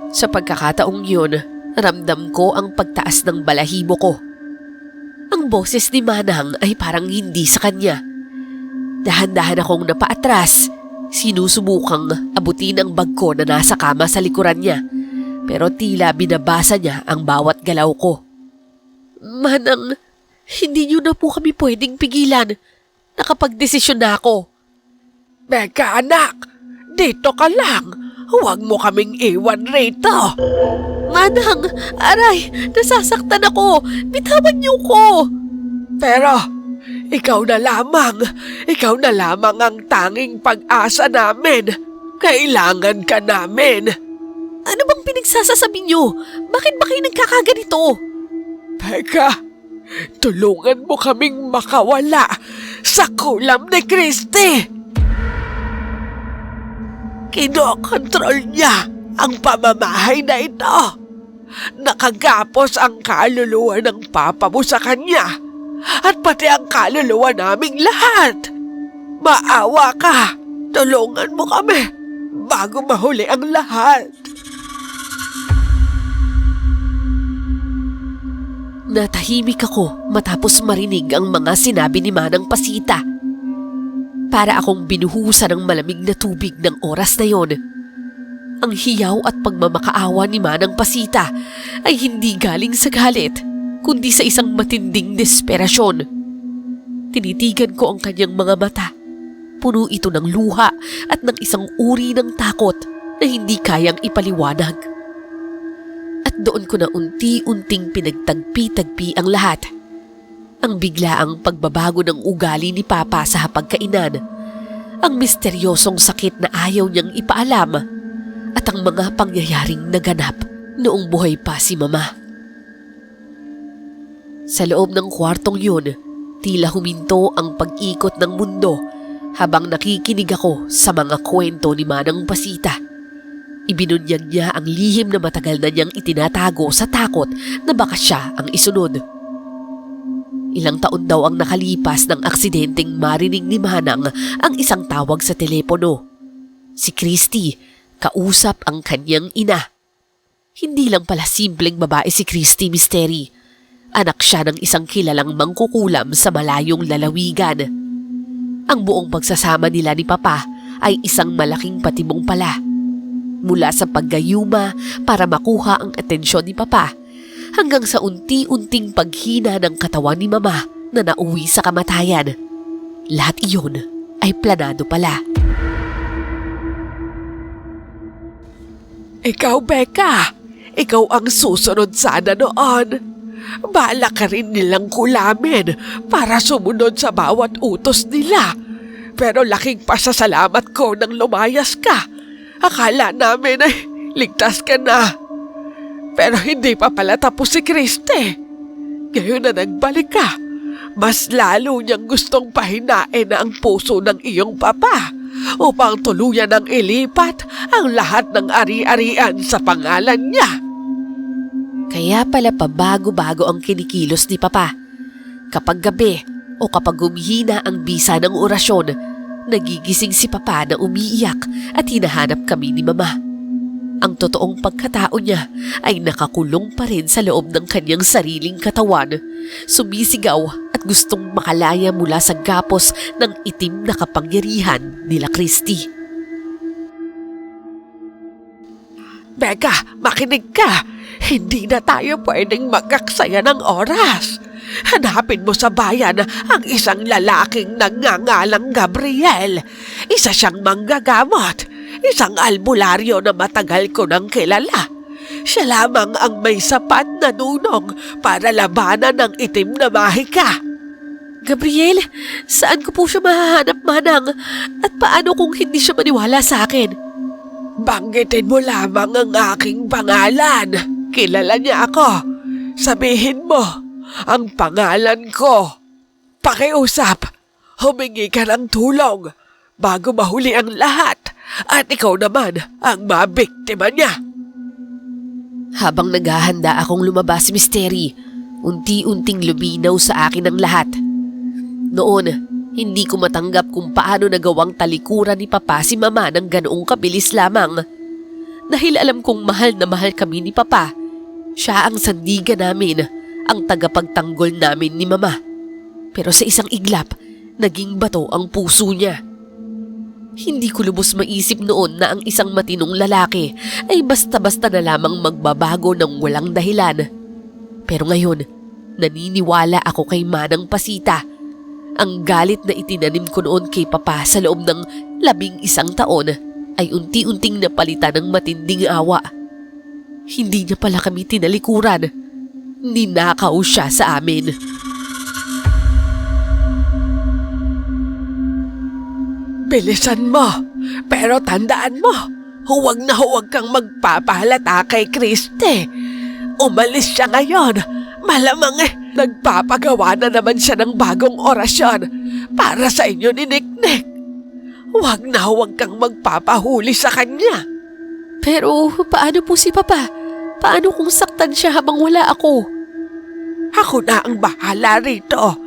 sa pagkakataong yun, ramdam ko ang pagtaas ng balahibo ko. Ang boses ni Manang ay parang hindi sa kanya. Dahan-dahan akong napaatras. Sinusubukang abutin ang bag ko na nasa kama sa likuran niya. Pero tila binabasa niya ang bawat galaw ko. Manang, hindi niyo na po kami pwedeng pigilan. Nakapagdesisyon na ako. Becca anak, dito ka lang. Huwag mo kaming iwan rito. Manang, aray, nasasaktan ako. Bitawan niyo ko. Pero, ikaw na lamang ang tanging pag-asa namin. Kailangan ka namin. Ano bang pinagsasasabi niyo? Bakit ba kayo nagkakaganito? Becca, tulungan mo kaming makawala sa kulam ni Christy. Kinokontrol niya ang pamamahay na ito. Nakagapos ang kaluluwa ng papa mo sa kanya at pati ang kaluluwa naming lahat. Maawa ka, tulungan mo kami bago mahuli ang lahat. Natahimik ako matapos marinig ang mga sinabi ni Manang Pasita. Para akong binuhusan ng malamig na tubig ng oras na yon. Ang hiyaw at pagmamakaawa ni Manang Pasita ay hindi galing sa galit, kundi sa isang matinding desperasyon. Tinitigan ko ang kanyang mga mata. Puno ito ng luha at ng isang uri ng takot na hindi kayang ipaliwanag. At doon ko na unti-unting pinagtagpi-tagpi ang lahat. Ang biglaang pagbabago ng ugali ni Papa sa hapagkainan, ang misteryosong sakit na ayaw niyang ipaalam, at ang mga pangyayaring naganap noong buhay pa si Mama. Sa loob ng kwartong yun, tila huminto ang pag-ikot ng mundo habang nakikinig ako sa mga kwento ni Manang Pasita. Ibinunyag niya ang lihim na matagal na niyang itinatago sa takot na baka siya ang isunod. Ilang taon daw ang nakalipas ng aksidenteng marinig ni Manang ang isang tawag sa telepono. Si Christy, kausap ang kanyang ina. Hindi lang pala simpleng babae si Christy Misteri. Anak siya ng isang kilalang mangkukulam sa malayong lalawigan. Ang buong pagsasama nila ni Papa ay isang malaking patibong pala. Mula sa paggayuma para makuha ang atensyon ni Papa, hanggang sa unti-unting paghina ng katawan ni Mama na nauwi sa kamatayan. Lahat iyon ay planado pala. Ikaw, Becca, ikaw ang susunod sana noon. Bahala ka rin nilang kulamin para sumunod sa bawat utos nila. Pero laking pasasalamat ko nang lumayas ka. Akala namin ay ligtas ka na. Pero hindi pa pala tapos si Christy. Ngayon na nagbalik ka, mas lalo niyang gustong pahinain na ang puso ng iyong papa upang tuluyan ng ilipat ang lahat ng ari-arian sa pangalan niya. Kaya pala pabago-bago ang kinikilos ni Papa. Kapag gabi o kapag humihina ang bisa ng orasyon, nagigising si Papa na umiiyak at hinahanap kami ni Mama. Ang totoong pagkatao niya ay nakakulong pa rin sa loob ng kanyang sariling katawan, sumisigaw at gustong makalaya mula sa gapos ng itim na kapangyarihan nila Christy. Becca, makinig ka! Hindi na tayo pwedeng magaksaya ng oras. Hanapin mo sa bayan ang isang lalaking nagngangalang Gabriel. Isa siyang manggagamot. Isang albularyo na matagal ko nang kilala. Siya lamang ang may sapat na nunong para labanan ng itim na mahika. Gabriel, saan ko po siya mahahanap, Manang? At paano kung hindi siya maniwala sa akin? Banggitin mo lamang ang aking pangalan. Kilala niya ako. Sabihin mo ang pangalan ko. Pakiusap, humingi ka ng tulong bago mahuli ang lahat at ikaw naman ang mabiktima niya. Habang naghahanda akong lumabas, Misteri, unti-unting luminaw sa akin ang lahat. Noon, hindi ko matanggap kung paano nagawang talikuran ni Papa si Mama ng ganoong kabilis lamang. Dahil alam kong mahal na mahal kami ni Papa, siya ang sandigan namin, ang tagapagtanggol namin ni Mama. Pero sa isang iglap, naging bato ang puso niya. Hindi ko lubos maisip noon na ang isang matinong lalaki ay basta-basta na lamang magbabago ng walang dahilan. Pero ngayon, naniniwala ako kay Manang Pasita. Ang galit na itinanim ko noon kay Papa sa loob ng 11 taon ay unti-unting napalitan ng matinding awa. Hindi niya pala kami tinalikuran. Ninakaw siya sa amin. Bilisan mo, pero tandaan mo, huwag na huwag kang magpapahalata kay Christy. Umalis siya ngayon. Malamang nagpapagawa na naman siya ng bagong orasyon para sa inyo ni Niknik. Huwag na huwag kang magpapahuli sa kanya. Pero paano po si Papa? Paano kung saktan siya habang wala ako? Ako na ang bahala rito.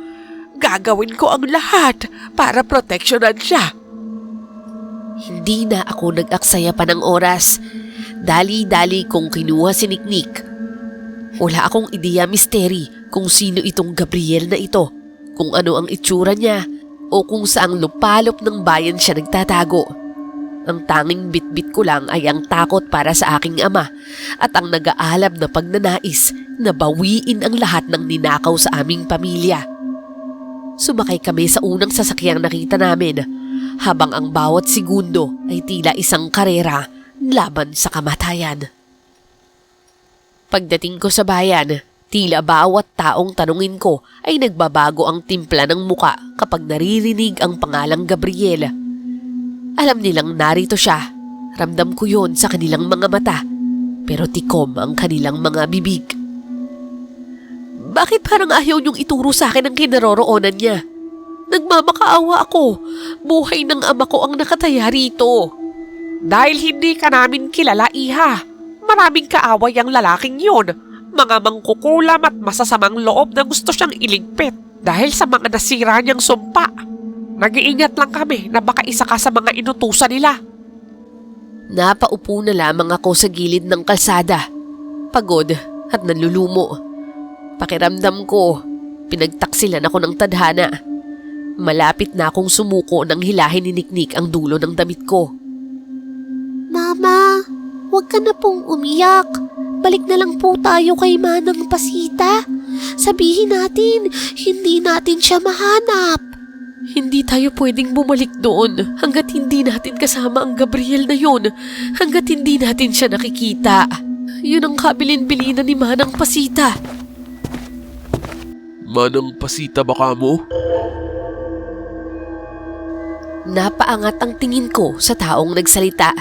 Gagawin ko ang lahat para proteksyonan siya. Hindi na ako nag-aksaya pa ng oras. Dali-dali kong kinuha si Niknik. Wala akong ideya misteri kung sino itong Gabriel na ito, kung ano ang itsura niya, o kung saang lupalop ng bayan siya nagtatago. Ang tanging bitbit ko lang ay ang takot para sa aking ama at ang nag-aalab na pagnanais na bawiin ang lahat ng ninakaw sa aming pamilya. Sumakay kami sa unang sasakyang nakita namin, habang ang bawat segundo ay tila isang karera laban sa kamatayan. Pagdating ko sa bayan, tila bawat taong tanungin ko ay nagbabago ang timpla ng muka kapag naririnig ang pangalang Gabriel. Alam nilang narito siya. Ramdam ko yon sa kanilang mga mata, pero tikom ang kanilang mga bibig. Bakit parang ayaw niyong ituro sa akin ang kinaroroonan niya? Nagmamakaawa ako. Buhay ng ama ko ang nakataya rito. Dahil hindi ka namin kilala, Iha. Maraming kaaway ang lalaking yun. Mga mangkukulam at masasamang loob na gusto siyang iligpit dahil sa mga nasira niyang sumpa. Nag-iingat lang kami na baka isa ka sa mga inutusan nila. Napaupo na lamang ako sa gilid ng kalsada. Pagod at nalulumo. Pakiramdam ko, pinagtaksilan ako ng tadhana. Malapit na akong sumuko nang hilahin ni Niknik ang dulo ng damit ko. Mama, huwag ka na pong umiyak. Balik na lang po tayo kay Manang Pasita. Sabihin natin, hindi natin siya mahanap. Hindi tayo pwedeng bumalik doon hanggat hindi natin kasama ang Gabriel na yun. Hanggat hindi natin siya nakikita. Yun ang kabilin-bilinan ni Manang Pasita. Manang Pasita baka mo? Napaangat ang tingin ko sa taong nagsalita.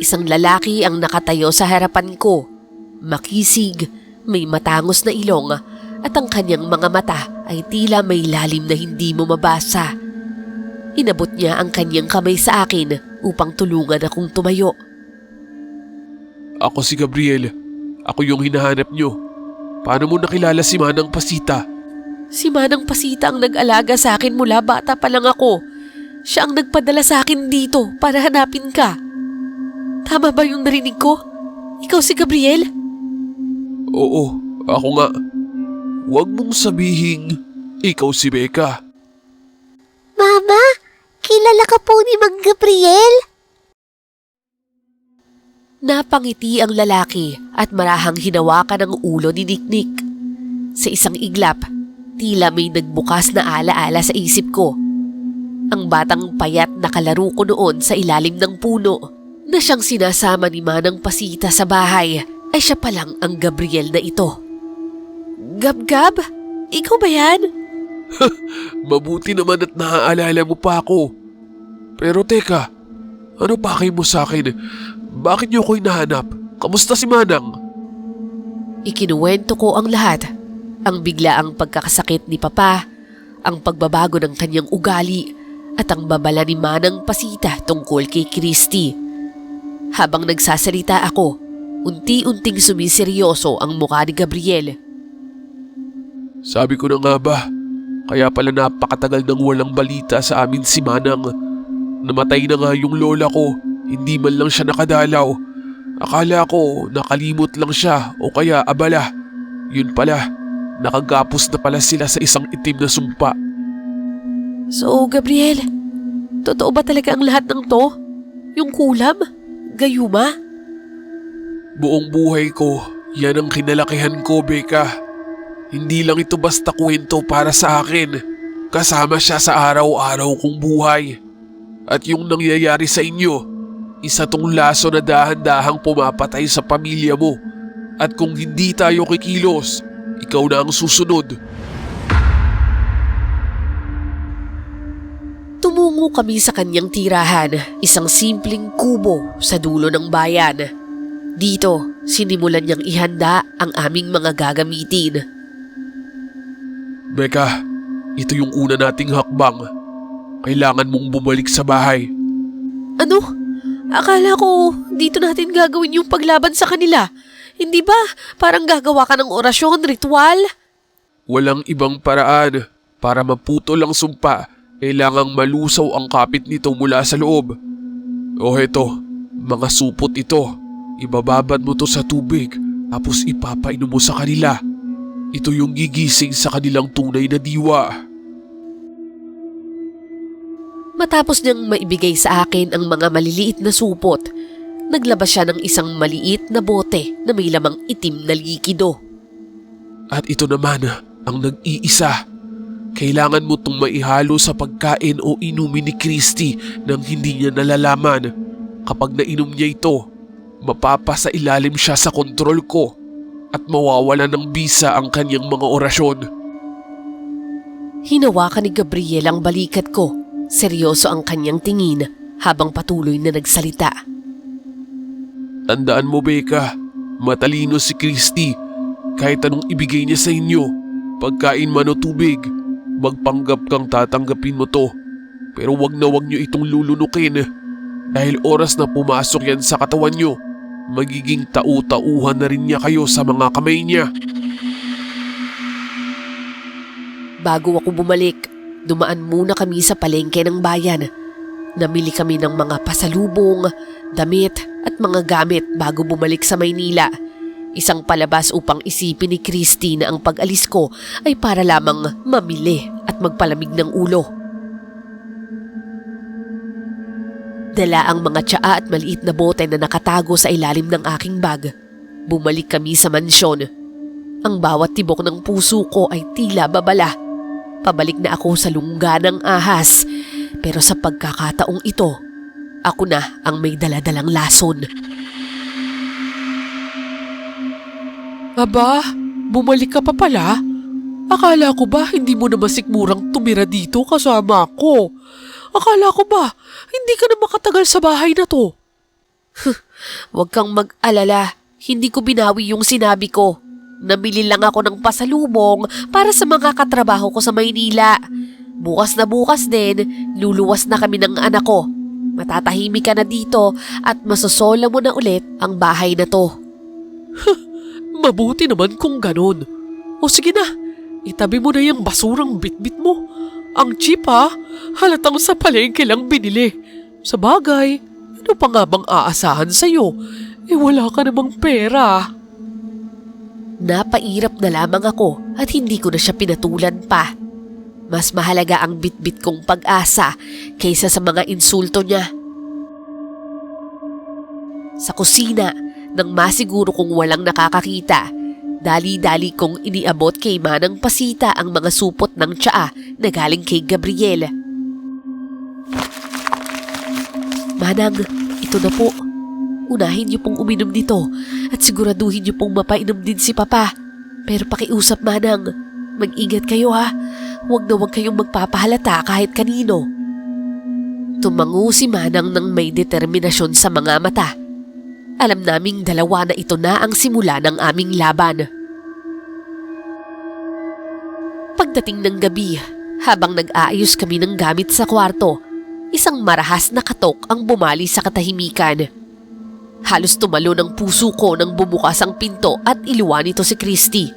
Isang lalaki ang nakatayo sa harapan ko. Makisig, may matangos na ilong at ang kanyang mga mata ay tila may lalim na hindi mo mabasa. Inabot niya ang kanyang kamay sa akin upang tulungan akong tumayo. Ako si Gabriel. Ako yung hinahanap nyo. Paano mo nakilala si Manang Pasita? Si Manang Pasita ang nag-alaga sa akin mula bata pa lang ako. Siya ang nagpadala sa akin dito para hanapin ka. Tama ba yung narinig ko? Ikaw si Gabriel? Oo, ako nga. Huwag mong sabihing ikaw si Becca. Mama, kilala ka po ni Mang Gabriel? Napangiti ang lalaki at marahang hinawakan ang ulo ni Niknik. Sa isang iglap, tila may nagbukas na alaala sa isip ko. Ang batang payat na kalaro ko noon sa ilalim ng puno na siyang sinasama ni Manang Pasita sa bahay ay siya palang ang Gabriel na ito. Gab-Gab? Ikaw ba yan? Mabuti naman at naaalala mo pa ako. Pero teka, ano pakay mo sa akin? Bakit niyo ako hinahanap? Kamusta si Manang? Ikinuwento ko ang lahat. Ang biglaang pagkakasakit ni Papa, ang pagbabago ng kanyang ugali, at ang babala ni Manang Pasita tungkol kay Christy. Habang nagsasalita ako, unti-unting sumiseryoso ang mukha ni Gabriel. Sabi ko na nga ba, kaya pala napakatagal nang walang balita sa amin si Manang. Namatay na nga yung lola ko, hindi man lang siya nakadalaw. Akala ko nakalimot lang siya o kaya abala. Yun pala, nakagapos na pala sila sa isang itim na sumpa. So, Gabriel, totoo ba talaga ang lahat ng to? Yung kulam? Gayuma? Buong buhay ko, yan ang kinalakihan ko, Becca. Hindi lang ito basta kwento para sa akin. Kasama siya sa araw-araw kong buhay. At yung nangyayari sa inyo, isa tong laso na dahan-dahang pumapatay sa pamilya mo. At kung hindi tayo kikilos, ikaw na ang susunod. Tumungo kami sa kanyang tirahan, isang simpleng kubo sa dulo ng bayan. Dito, sinimulan niyang ihanda ang aming mga gagamitin. Becca, ito yung una nating hakbang. Kailangan mong bumalik sa bahay. Ano? Akala ko dito natin gagawin yung paglaban sa kanila. Hindi ba parang gagawa ka ng orasyon, ritual? Walang ibang paraan. Para maputol ang sumpa, kailangang malusaw ang kapit nito mula sa loob. O heto, mga supot ito. Ibababad mo to sa tubig, tapos ipapainom mo sa kanila. Ito yung gigising sa kanilang tunay na diwa. Matapos niyang maibigay sa akin ang mga maliliit na supot, naglabas siya ng isang maliit na bote na may lamang itim na likido. At ito naman ang nag-iisa. Kailangan mo itong maihalo sa pagkain o inumin ni Christy nang hindi niya nalalaman. Kapag nainom niya ito, mapapasa ilalim siya sa kontrol ko at mawawala ng bisa ang kanyang mga orasyon. Hinawakan ni Gabriel ang balikat ko. Seryoso ang kanyang tingin habang patuloy na nagsalita. Tandaan mo, Becca, matalino si Christy. Kahit anong ibigay niya sa inyo, pagkain man o tubig, magpanggap kang tatanggapin mo to. Pero wag na wag niyo itong lulunukin. Dahil oras na pumasok yan sa katawan niyo, magiging tau-tauhan na rin niya kayo sa mga kamay niya. Bago ako bumalik, dumaan muna kami sa palengke ng bayan. Namili kami ng mga pasalubong, damit at mga gamit bago bumalik sa Maynila. Isang palabas upang isipin ni Christy na ang pag-alis ko ay para lamang mamili at magpalamig ng ulo. Dala ang mga tsaa at maliit na bote na nakatago sa ilalim ng aking bag. Bumalik kami sa mansyon. Ang bawat tibok ng puso ko ay tila babala. Pabalik na ako sa lungga ng ahas. Pero sa pagkakataong ito, ako na ang may daladalang lason. Aba, bumalik ka pa pala? Akala ko ba hindi mo na masikmurang tumira dito kasama ko? Akala ko ba hindi ka na makatagal sa bahay na to? Huwag kang mag-alala, hindi ko binawi yung sinabi ko. Namili lang ako ng pasalubong para sa mga katrabaho ko sa Maynila. Bukas na bukas din, luluwas na kami ng anak ko. Matatahimik ka na dito at masosola mo na ulit ang bahay na to. Mabuti naman kung ganon. O sige na, itabi mo na yung basurang bitbit mo. Ang cheap ha, halatang sa palengke lang binili. Sa bagay, ano pa nga bang aasahan sa'yo? Wala ka namang pera. Napairap na lamang ako at hindi ko na siya pinatulan pa. Mas mahalaga ang bitbit kong pag-asa kaysa sa mga insulto niya. Sa kusina, nang masiguro kong walang nakakakita, dali-dali kong iniabot kay Manang Pasita ang mga supot ng tsaa na galing kay Gabriel. Manang, ito na po. Unahin niyo pong uminom nito at siguraduhin niyo pong mapainom din si Papa. Pero pakiusap, Manang, mag-ingat kayo ha. Huwag na huwag kayong magpapahalata kahit kanino. Tumango si Manang nang may determinasyon sa mga mata. Alam naming dalawa na ito na ang simula ng aming laban. Pagdating ng gabi, habang nag-aayos kami ng gamit sa kwarto, isang marahas na katok ang bumali sa katahimikan. Halos tumalo ng puso ko nang bumukas ang pinto at iluwan nito si Christy.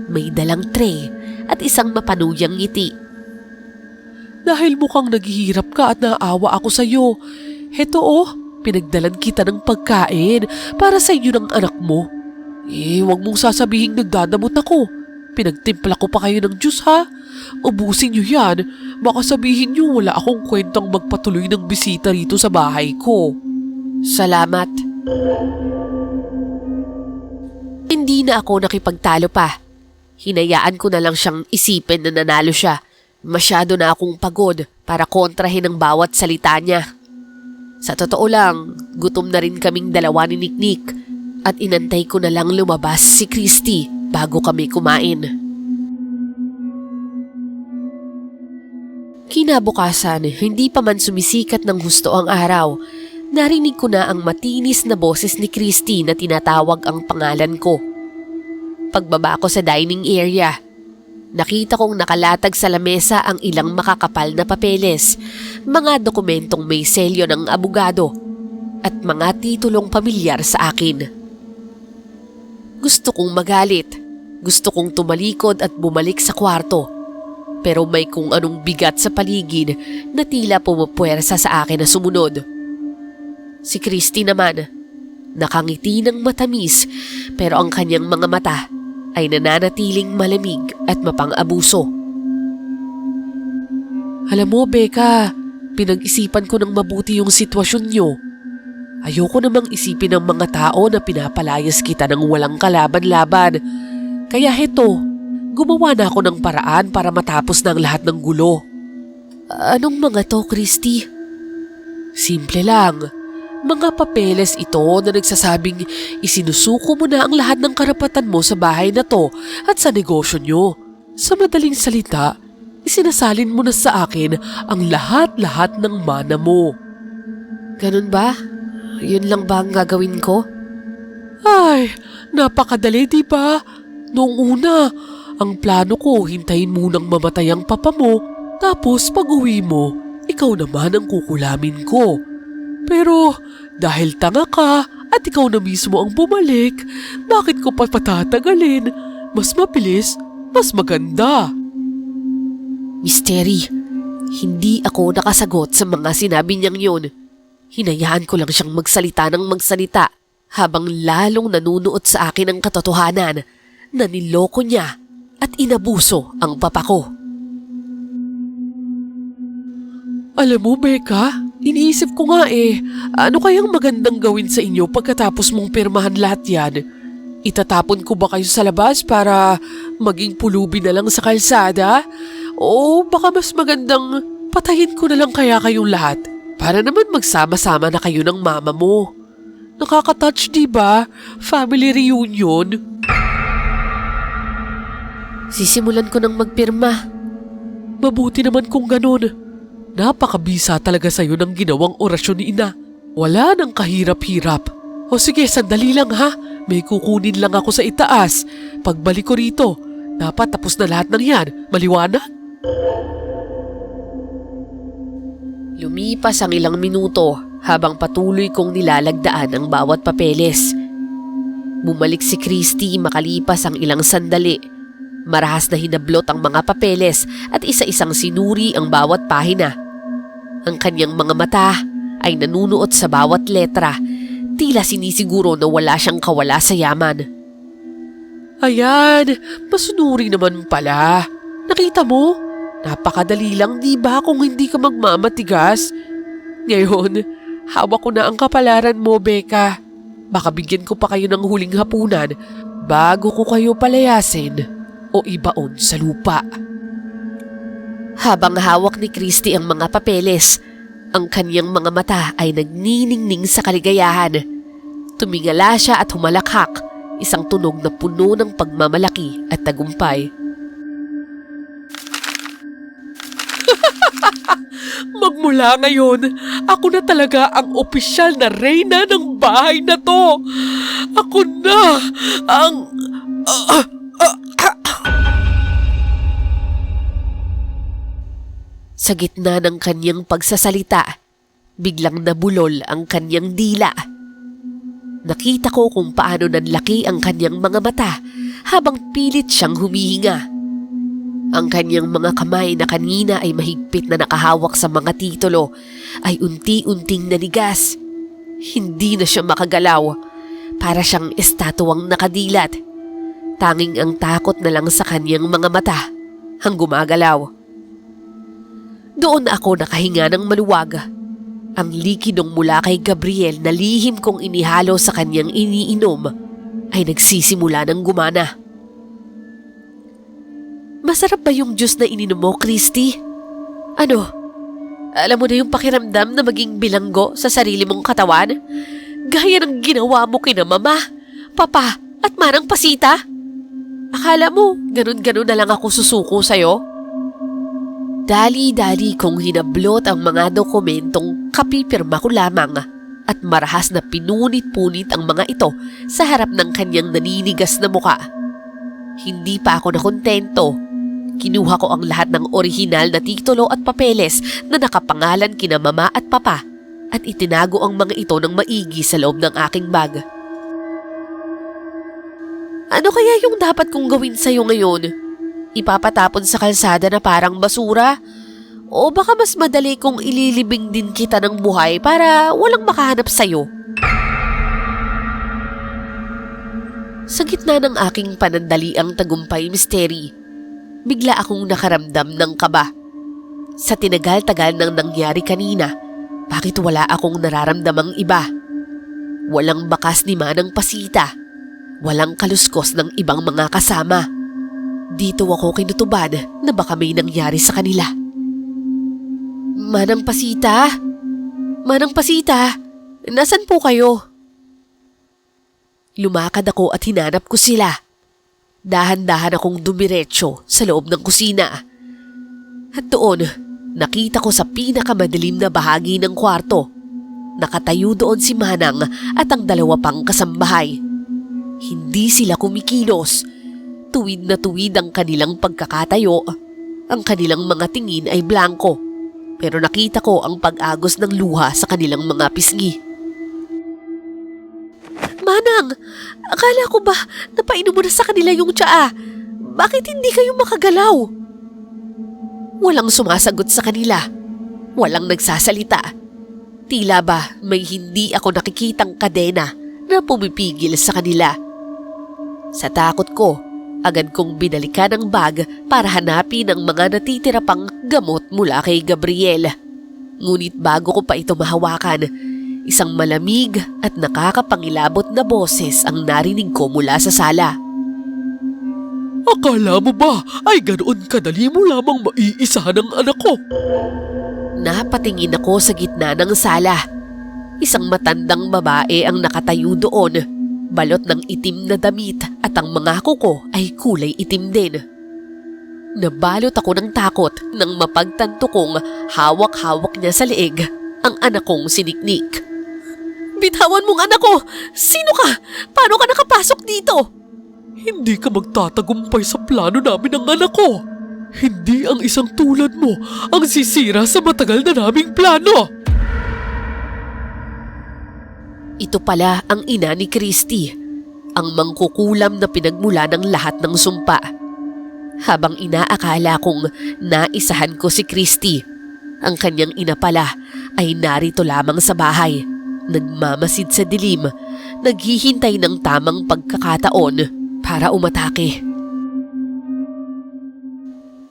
May dalang tray at isang mapanuyang ngiti. Dahil mukhang naghihirap ka at naawa ako sa'yo. Heto pinagdalan kita ng pagkain para sa inyo ng anak mo. Huwag mong sasabihing nagdadamot ako. Pinagtimpla ko pa kayo ng juice ha. Ubusin niyo yan. Baka sabihin niyo wala akong kwentang magpatuloy ng bisita rito sa bahay ko. Salamat. Hindi na ako nakipagtalo pa. Hinayaan ko na lang siyang isipin na nanalo siya. Masyado na akong pagod para kontrahin ang bawat salita niya. Sa totoo lang, gutom na rin kaming dalawa ni Niknik at inantay ko na lang lumabas si Christy bago kami kumain. Kinabukasan, hindi pa man sumisikat ng husto ang araw, narinig ko na ang matinis na boses ni Christy na tinatawag ang pangalan ko. Pagbaba ko sa dining area, nakita kong nakalatag sa lamesa ang ilang makakapal na papeles, mga dokumentong may selyo ng abogado at mga titulong pamilyar sa akin. Gusto kong magalit, gusto kong tumalikod at bumalik sa kwarto, pero may kung anong bigat sa paligid na tila pumupuwersa sa akin na sumunod. Si Christy naman, nakangiti ng matamis pero ang kanyang mga mata ay nananatiling malamig at mapang-abuso. Alam mo, Becca, pinag-isipan ko ng mabuti yung sitwasyon niyo. Ayoko namang isipin ng mga tao na pinapalayas kita ng walang kalaban-laban. Kaya heto, gumawa na ako ng paraan para matapos ng lahat ng gulo. Anong mga to, Christy? Simple lang. Mga papeles ito na nagsasabing isinusuko mo na ang lahat ng karapatan mo sa bahay na to at sa negosyo nyo. Sa madaling salita, isinasalin mo na sa akin ang lahat-lahat ng mana mo. Ganun ba? Yun lang ba ang gagawin ko? Ay, napakadali diba? Noong una, ang plano ko hintayin munang mamatay ang papa mo, tapos pag-uwi mo, ikaw naman ang kukulamin ko. Pero dahil tanga ka at ikaw na mismo ang bumalik, bakit ko pa patatagalin? Mas mabilis, mas maganda. Mystery, hindi ako nakasagot sa mga sinabi niyang yun. Hinayaan ko lang siyang magsalita ng magsalita habang lalong nanunuot sa akin ang katotohanan na niloko niya at inabuso ang papa ko. Alam mo, Becca, iniisip ko nga ano kayang magandang gawin sa inyo pagkatapos mong pirmahan lahat yan? Itatapon ko ba kayo sa labas para maging pulubi na lang sa kalsada? O baka mas magandang patayin ko na lang kaya kayong lahat para naman magsama-sama na kayo ng mama mo. Nakaka-touch, diba? Family reunion. Sisimulan ko ng magpirma. Mabuti naman kung ganun. Napakabisa talaga sa'yo ng ginawang orasyon ni Ina. Wala nang kahirap-hirap. O sige, sandali lang ha. May kukunin lang ako sa itaas. Pagbalik ko rito, dapat tapos na lahat ng yan. Maliwanag? Lumipas ang ilang minuto habang patuloy kong nilalagdaan ang bawat papeles. Bumalik si Christy makalipas ang ilang sandali. Marahas na hinablot ang mga papeles at isa-isang sinuri ang bawat pahina. Ang kanyang mga mata ay nanunuot sa bawat letra, tila sinisiguro na wala siyang kawala sa yaman. Ayan, masunuri naman pala. Nakita mo? Napakadali lang diba kung hindi ka magmamatigas? Ngayon, hawak ko na ang kapalaran mo, Becca. Baka bigyan ko pa kayo ng huling hapunan bago ko kayo palayasin o ibaon sa lupa. Habang hawak ni Christy ang mga papeles, ang kanyang mga mata ay nagniningning sa kaligayahan. Tumingala siya at humalakhak, isang tunog na puno ng pagmamalaki at tagumpay. Magmula ngayon, ako na talaga ang opisyal na reyna ng bahay na to. Ako na ang... Sa gitna ng kanyang pagsasalita, biglang nabulol ang kanyang dila. Nakita ko kung paano nanlaki ang kanyang mga mata habang pilit siyang humihinga. Ang kanyang mga kamay na kanina ay mahigpit na nakahawak sa mga titulo ay unti-unting nanigas. Hindi na siya makagalaw. Para siyang estatuang nakadilat. Tanging ang takot na lang sa kanyang mga mata ang gumagalaw. Doon ako nakahinga ng maluwag. Ang likidong mula kay Gabriel na lihim kong inihalo sa kanyang iniinom ay nagsisimula ng gumana. Masarap ba yung juice na ininom mo, Christy? Ano? Alam mo na yung pakiramdam na maging bilanggo sa sarili mong katawan? Gaya ng ginawa mo kina Mama, Papa at Manang Pasita? Akala mo, ganun-ganun na lang ako susuko sa'yo? Dali-dali kong hinablot ang mga dokumentong kapipirma ko lamang at marahas na pinunit-punit ang mga ito sa harap ng kanyang naninigas na muka. Hindi pa ako nakontento. Kinuha ko ang lahat ng orihinal na titulo at papeles na nakapangalan kina Mama at Papa at itinago ang mga ito ng maigi sa loob ng aking bag. Ano kaya yung dapat kong gawin sa'yo ngayon? Ipapatapon sa kalsada na parang basura? O baka mas madali kong ililibing din kita ng buhay para walang makahanap sa'yo? Sa gitna ng aking panandaliang tagumpay misteri, bigla akong nakaramdam ng kaba. Sa tinagal-tagal ng nangyari kanina, bakit wala akong nararamdamang iba? Walang bakas ni Manang Pasita. Walang kaluskos ng ibang mga kasama. Dito ako kinutubad na baka may nangyari sa kanila. Manang Pasita? Manang Pasita? Nasaan po kayo? Lumakad ako at hinanap ko sila. Dahan-dahan akong dumiretso sa loob ng kusina. At doon, nakita ko sa pinakamadilim na bahagi ng kwarto. Nakatayo doon si Manang at ang dalawa pang kasambahay. Hindi sila kumikilos. Tuwid na tuwid ang kanilang pagkakatayo. Ang kanilang mga tingin ay blanko. Pero nakita ko ang pag-agos ng luha sa kanilang mga pisngi. Manang, akala ko ba napainom mo na sa kanila yung tsaa? Bakit hindi kayo makagalaw? Walang sumasagot sa kanila. Walang nagsasalita. Tila ba may hindi ako nakikitang kadena na pumipigil sa kanila. Sa takot ko, agad kong binalikan ang bag para hanapin ang mga natitira pang gamot mula kay Gabriel. Ngunit bago ko pa ito mahawakan, isang malamig at nakakapangilabot na boses ang narinig ko mula sa sala. Akala mo ba ay ganoon kadali mo lamang maiisahan ang anak ko? Napatingin ako sa gitna ng sala. Isang matandang babae ang nakatayo doon. Balot ng itim na damit at ang mga kuko ay kulay itim din. Nabalot ako ng takot nang mapagtanto kong hawak-hawak niya sa leeg ang anak kong si Niknik. Bitawan mong anak ko! Sino ka? Paano ka nakapasok dito? Hindi ka magtatagumpay sa plano namin ng anak ko. Hindi ang isang tulad mo ang sisira sa matagal na naming plano. Ito pala ang ina ni Christy, ang mangkukulam na pinagmula ng lahat ng sumpa. Habang inaakala kong naisahan ko si Christy, ang kanyang ina pala ay narito lamang sa bahay, nagmamasid sa dilim, naghihintay ng tamang pagkakataon para umatake.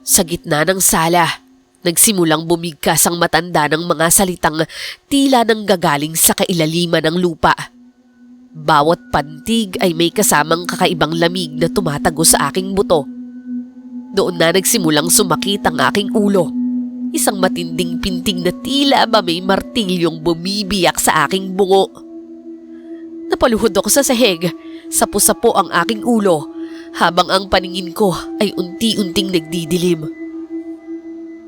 Sa gitna ng sala, nagsimulang bumigkas ang matanda ng mga salitang tila nang gagaling sa kailaliman ng lupa. Bawat pantig ay may kasamang kakaibang lamig na tumatago sa aking buto. Doon na nagsimulang sumakit ang aking ulo. Isang matinding pinting na tila ba may martilyong bumibiyak sa aking bungo. Napaluhod ako sa sahig, sapo-sapo ang aking ulo, habang ang paningin ko ay unti-unting nagdidilim.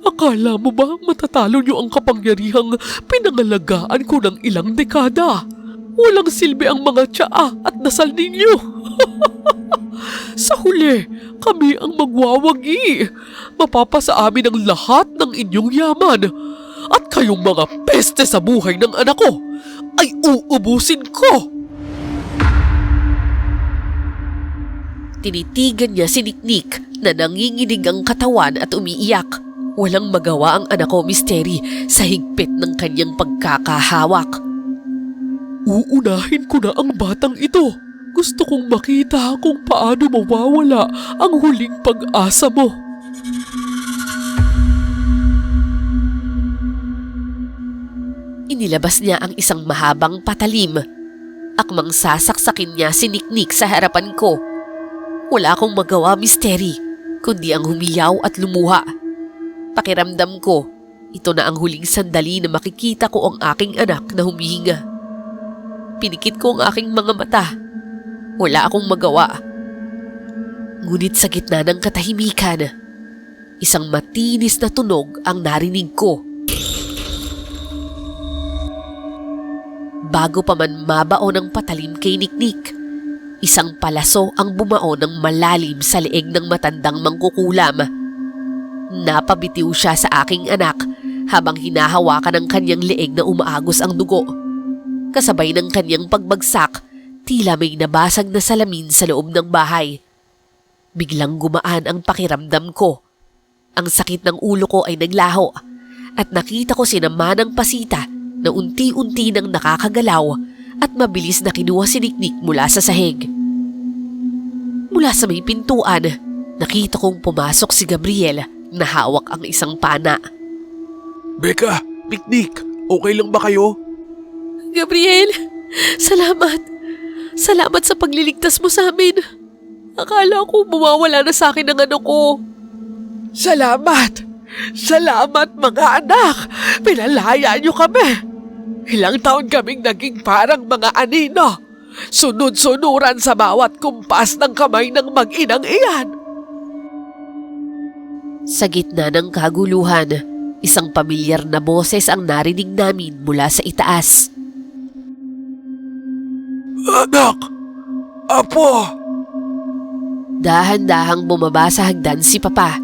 Akala mo ba matatalo niyo ang kapangyarihang pinangalagaan ko ng ilang dekada? Walang silbi ang mga tsaa at dasal ninyo. Sa huli, kami ang magwawagi. Mapapasa amin ang lahat ng inyong yaman. At kayong mga peste sa buhay ng anak ko ay uubusin ko. Tinitigan niya si Niknik na nanginginig ang katawan at umiiyak. Walang magawa ang anak ko, Misteri, sa higpit ng kanyang pagkakahawak. Uunahin ko na ang batang ito. Gusto kong makita kung paano mawawala ang huling pag-asa mo. Inilabas niya ang isang mahabang patalim. Akmang sasaksakin niya si Niknik sa harapan ko. Wala akong magawa, Misteri, kundi ang humiyaw at lumuha. Pakiramdam ko, ito na ang huling sandali na makikita ko ang aking anak na humihinga. Pinikit ko ang aking mga mata. Wala akong magawa. Ngunit sa gitna ng katahimikan, isang matinis na tunog ang narinig ko. Bago pa man mabao ng patalim kay Niknik, isang palaso ang bumao ng malalim sa leeg ng matandang mangkukulam. Napabitiw siya sa aking anak habang hinahawakan ng kanyang leeg na umaagos ang dugo. Kasabay ng kanyang pagbagsak, tila may nabasag na salamin sa loob ng bahay. Biglang gumaan ang pakiramdam ko. Ang sakit ng ulo ko ay naglaho at nakita ko si Manang Pasita na unti-unti nang nakakagalaw at mabilis na kinuha si Niknik mula sa sahig. Mula sa may pintuan, nakita kong pumasok si Gabriel na hawak ang isang pana. Becca, Niknik, okay lang ba kayo? Gabriel, salamat. Salamat sa pagliligtas mo sa amin. Akala ko mawawala na sa akin ang ano ko. Salamat! Salamat mga anak! Pinalaya niyo kami! Ilang taon kaming naging parang mga anino. Sunod-sunuran sa bawat kumpas ng kamay ng mag-inang iyan. Sa gitna ng kaguluhan, isang pamilyar na boses ang narinig namin mula sa itaas. Anak! Apo! Dahan-dahang bumaba sa hagdan si Papa.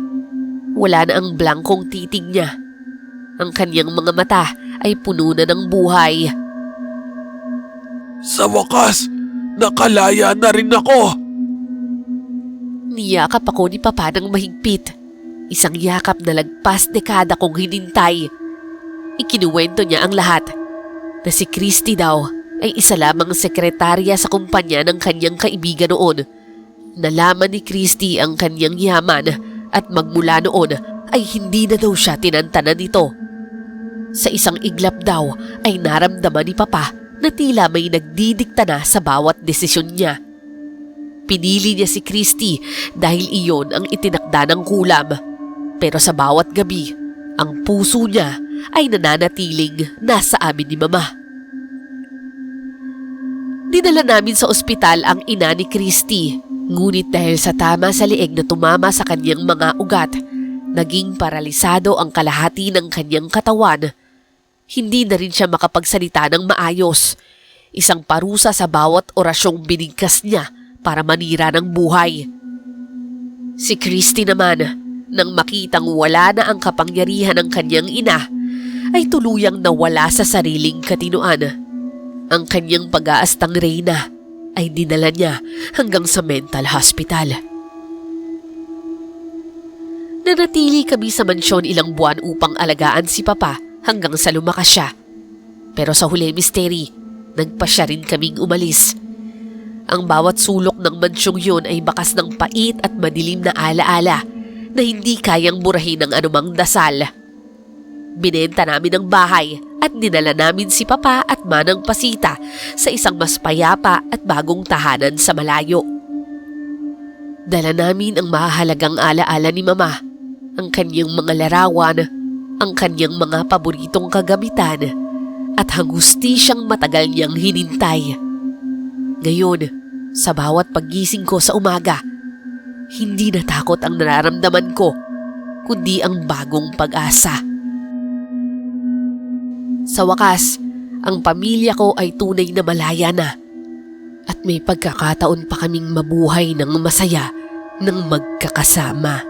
Wala na ang blangkong titig niya. Ang kanyang mga mata ay puno na ng buhay. Sa wakas, nakalaya na rin ako! Niyakap ako ni Papa ng mahigpit. Isang yakap na lagpas dekada kong hinintay. Ikinuwento niya ang lahat. Na si Christy daw ay isa lamang sekretarya sa kumpanya ng kanyang kaibigan noon. Nalaman ni Christy ang kanyang yaman at magmula noon ay hindi na daw siya tinantanan nito. Sa isang iglap daw ay naramdaman ni Papa na tila may nagdidikta na sa bawat desisyon niya. Pinili niya si Christy dahil iyon ang itinakda ng kulam. Pero sa bawat gabi, ang puso niya ay nananatiling nasa amin ni Mama. Dinala namin sa ospital ang ina ni Christy. Ngunit dahil sa tama sa leeg na tumama sa kanyang mga ugat, naging paralisado ang kalahati ng kanyang katawan. Hindi na rin siya makapagsalita ng maayos. Isang parusa sa bawat orasyong binigkas niya para manira ng buhay. Si Christy naman, nang makitang wala na ang kapangyarihan ng kanyang ina, ay tuluyang nawala sa sariling katinoan. Ang kanyang pag-aastang reyna ay dinala niya hanggang sa mental hospital. Nanatili kami sa mansyon ilang buwan upang alagaan si Papa hanggang sa lumakas siya. Pero sa huli, Misteri, nagpasya rin kaming umalis. Ang bawat sulok ng mansyong yun ay bakas ng pait at madilim na alaala na hindi kayang burahin ng anumang dasal. Binenta namin ang bahay at dinala namin si Papa at Manang Pasita sa isang mas payapa at bagong tahanan sa malayo. Dala namin ang mahalagang alaala ni Mama, ang kanyang mga larawan, ang kanyang mga paboritong kagamitan, at hangustisyang matagal niyang hinintay. Ngayon, sa bawat paggising ko sa umaga, hindi na takot ang nararamdaman ko, kundi ang bagong pag-asa. Sa wakas, ang pamilya ko ay tunay na malaya na at may pagkakataon pa kaming mabuhay ng masaya ng magkakasama.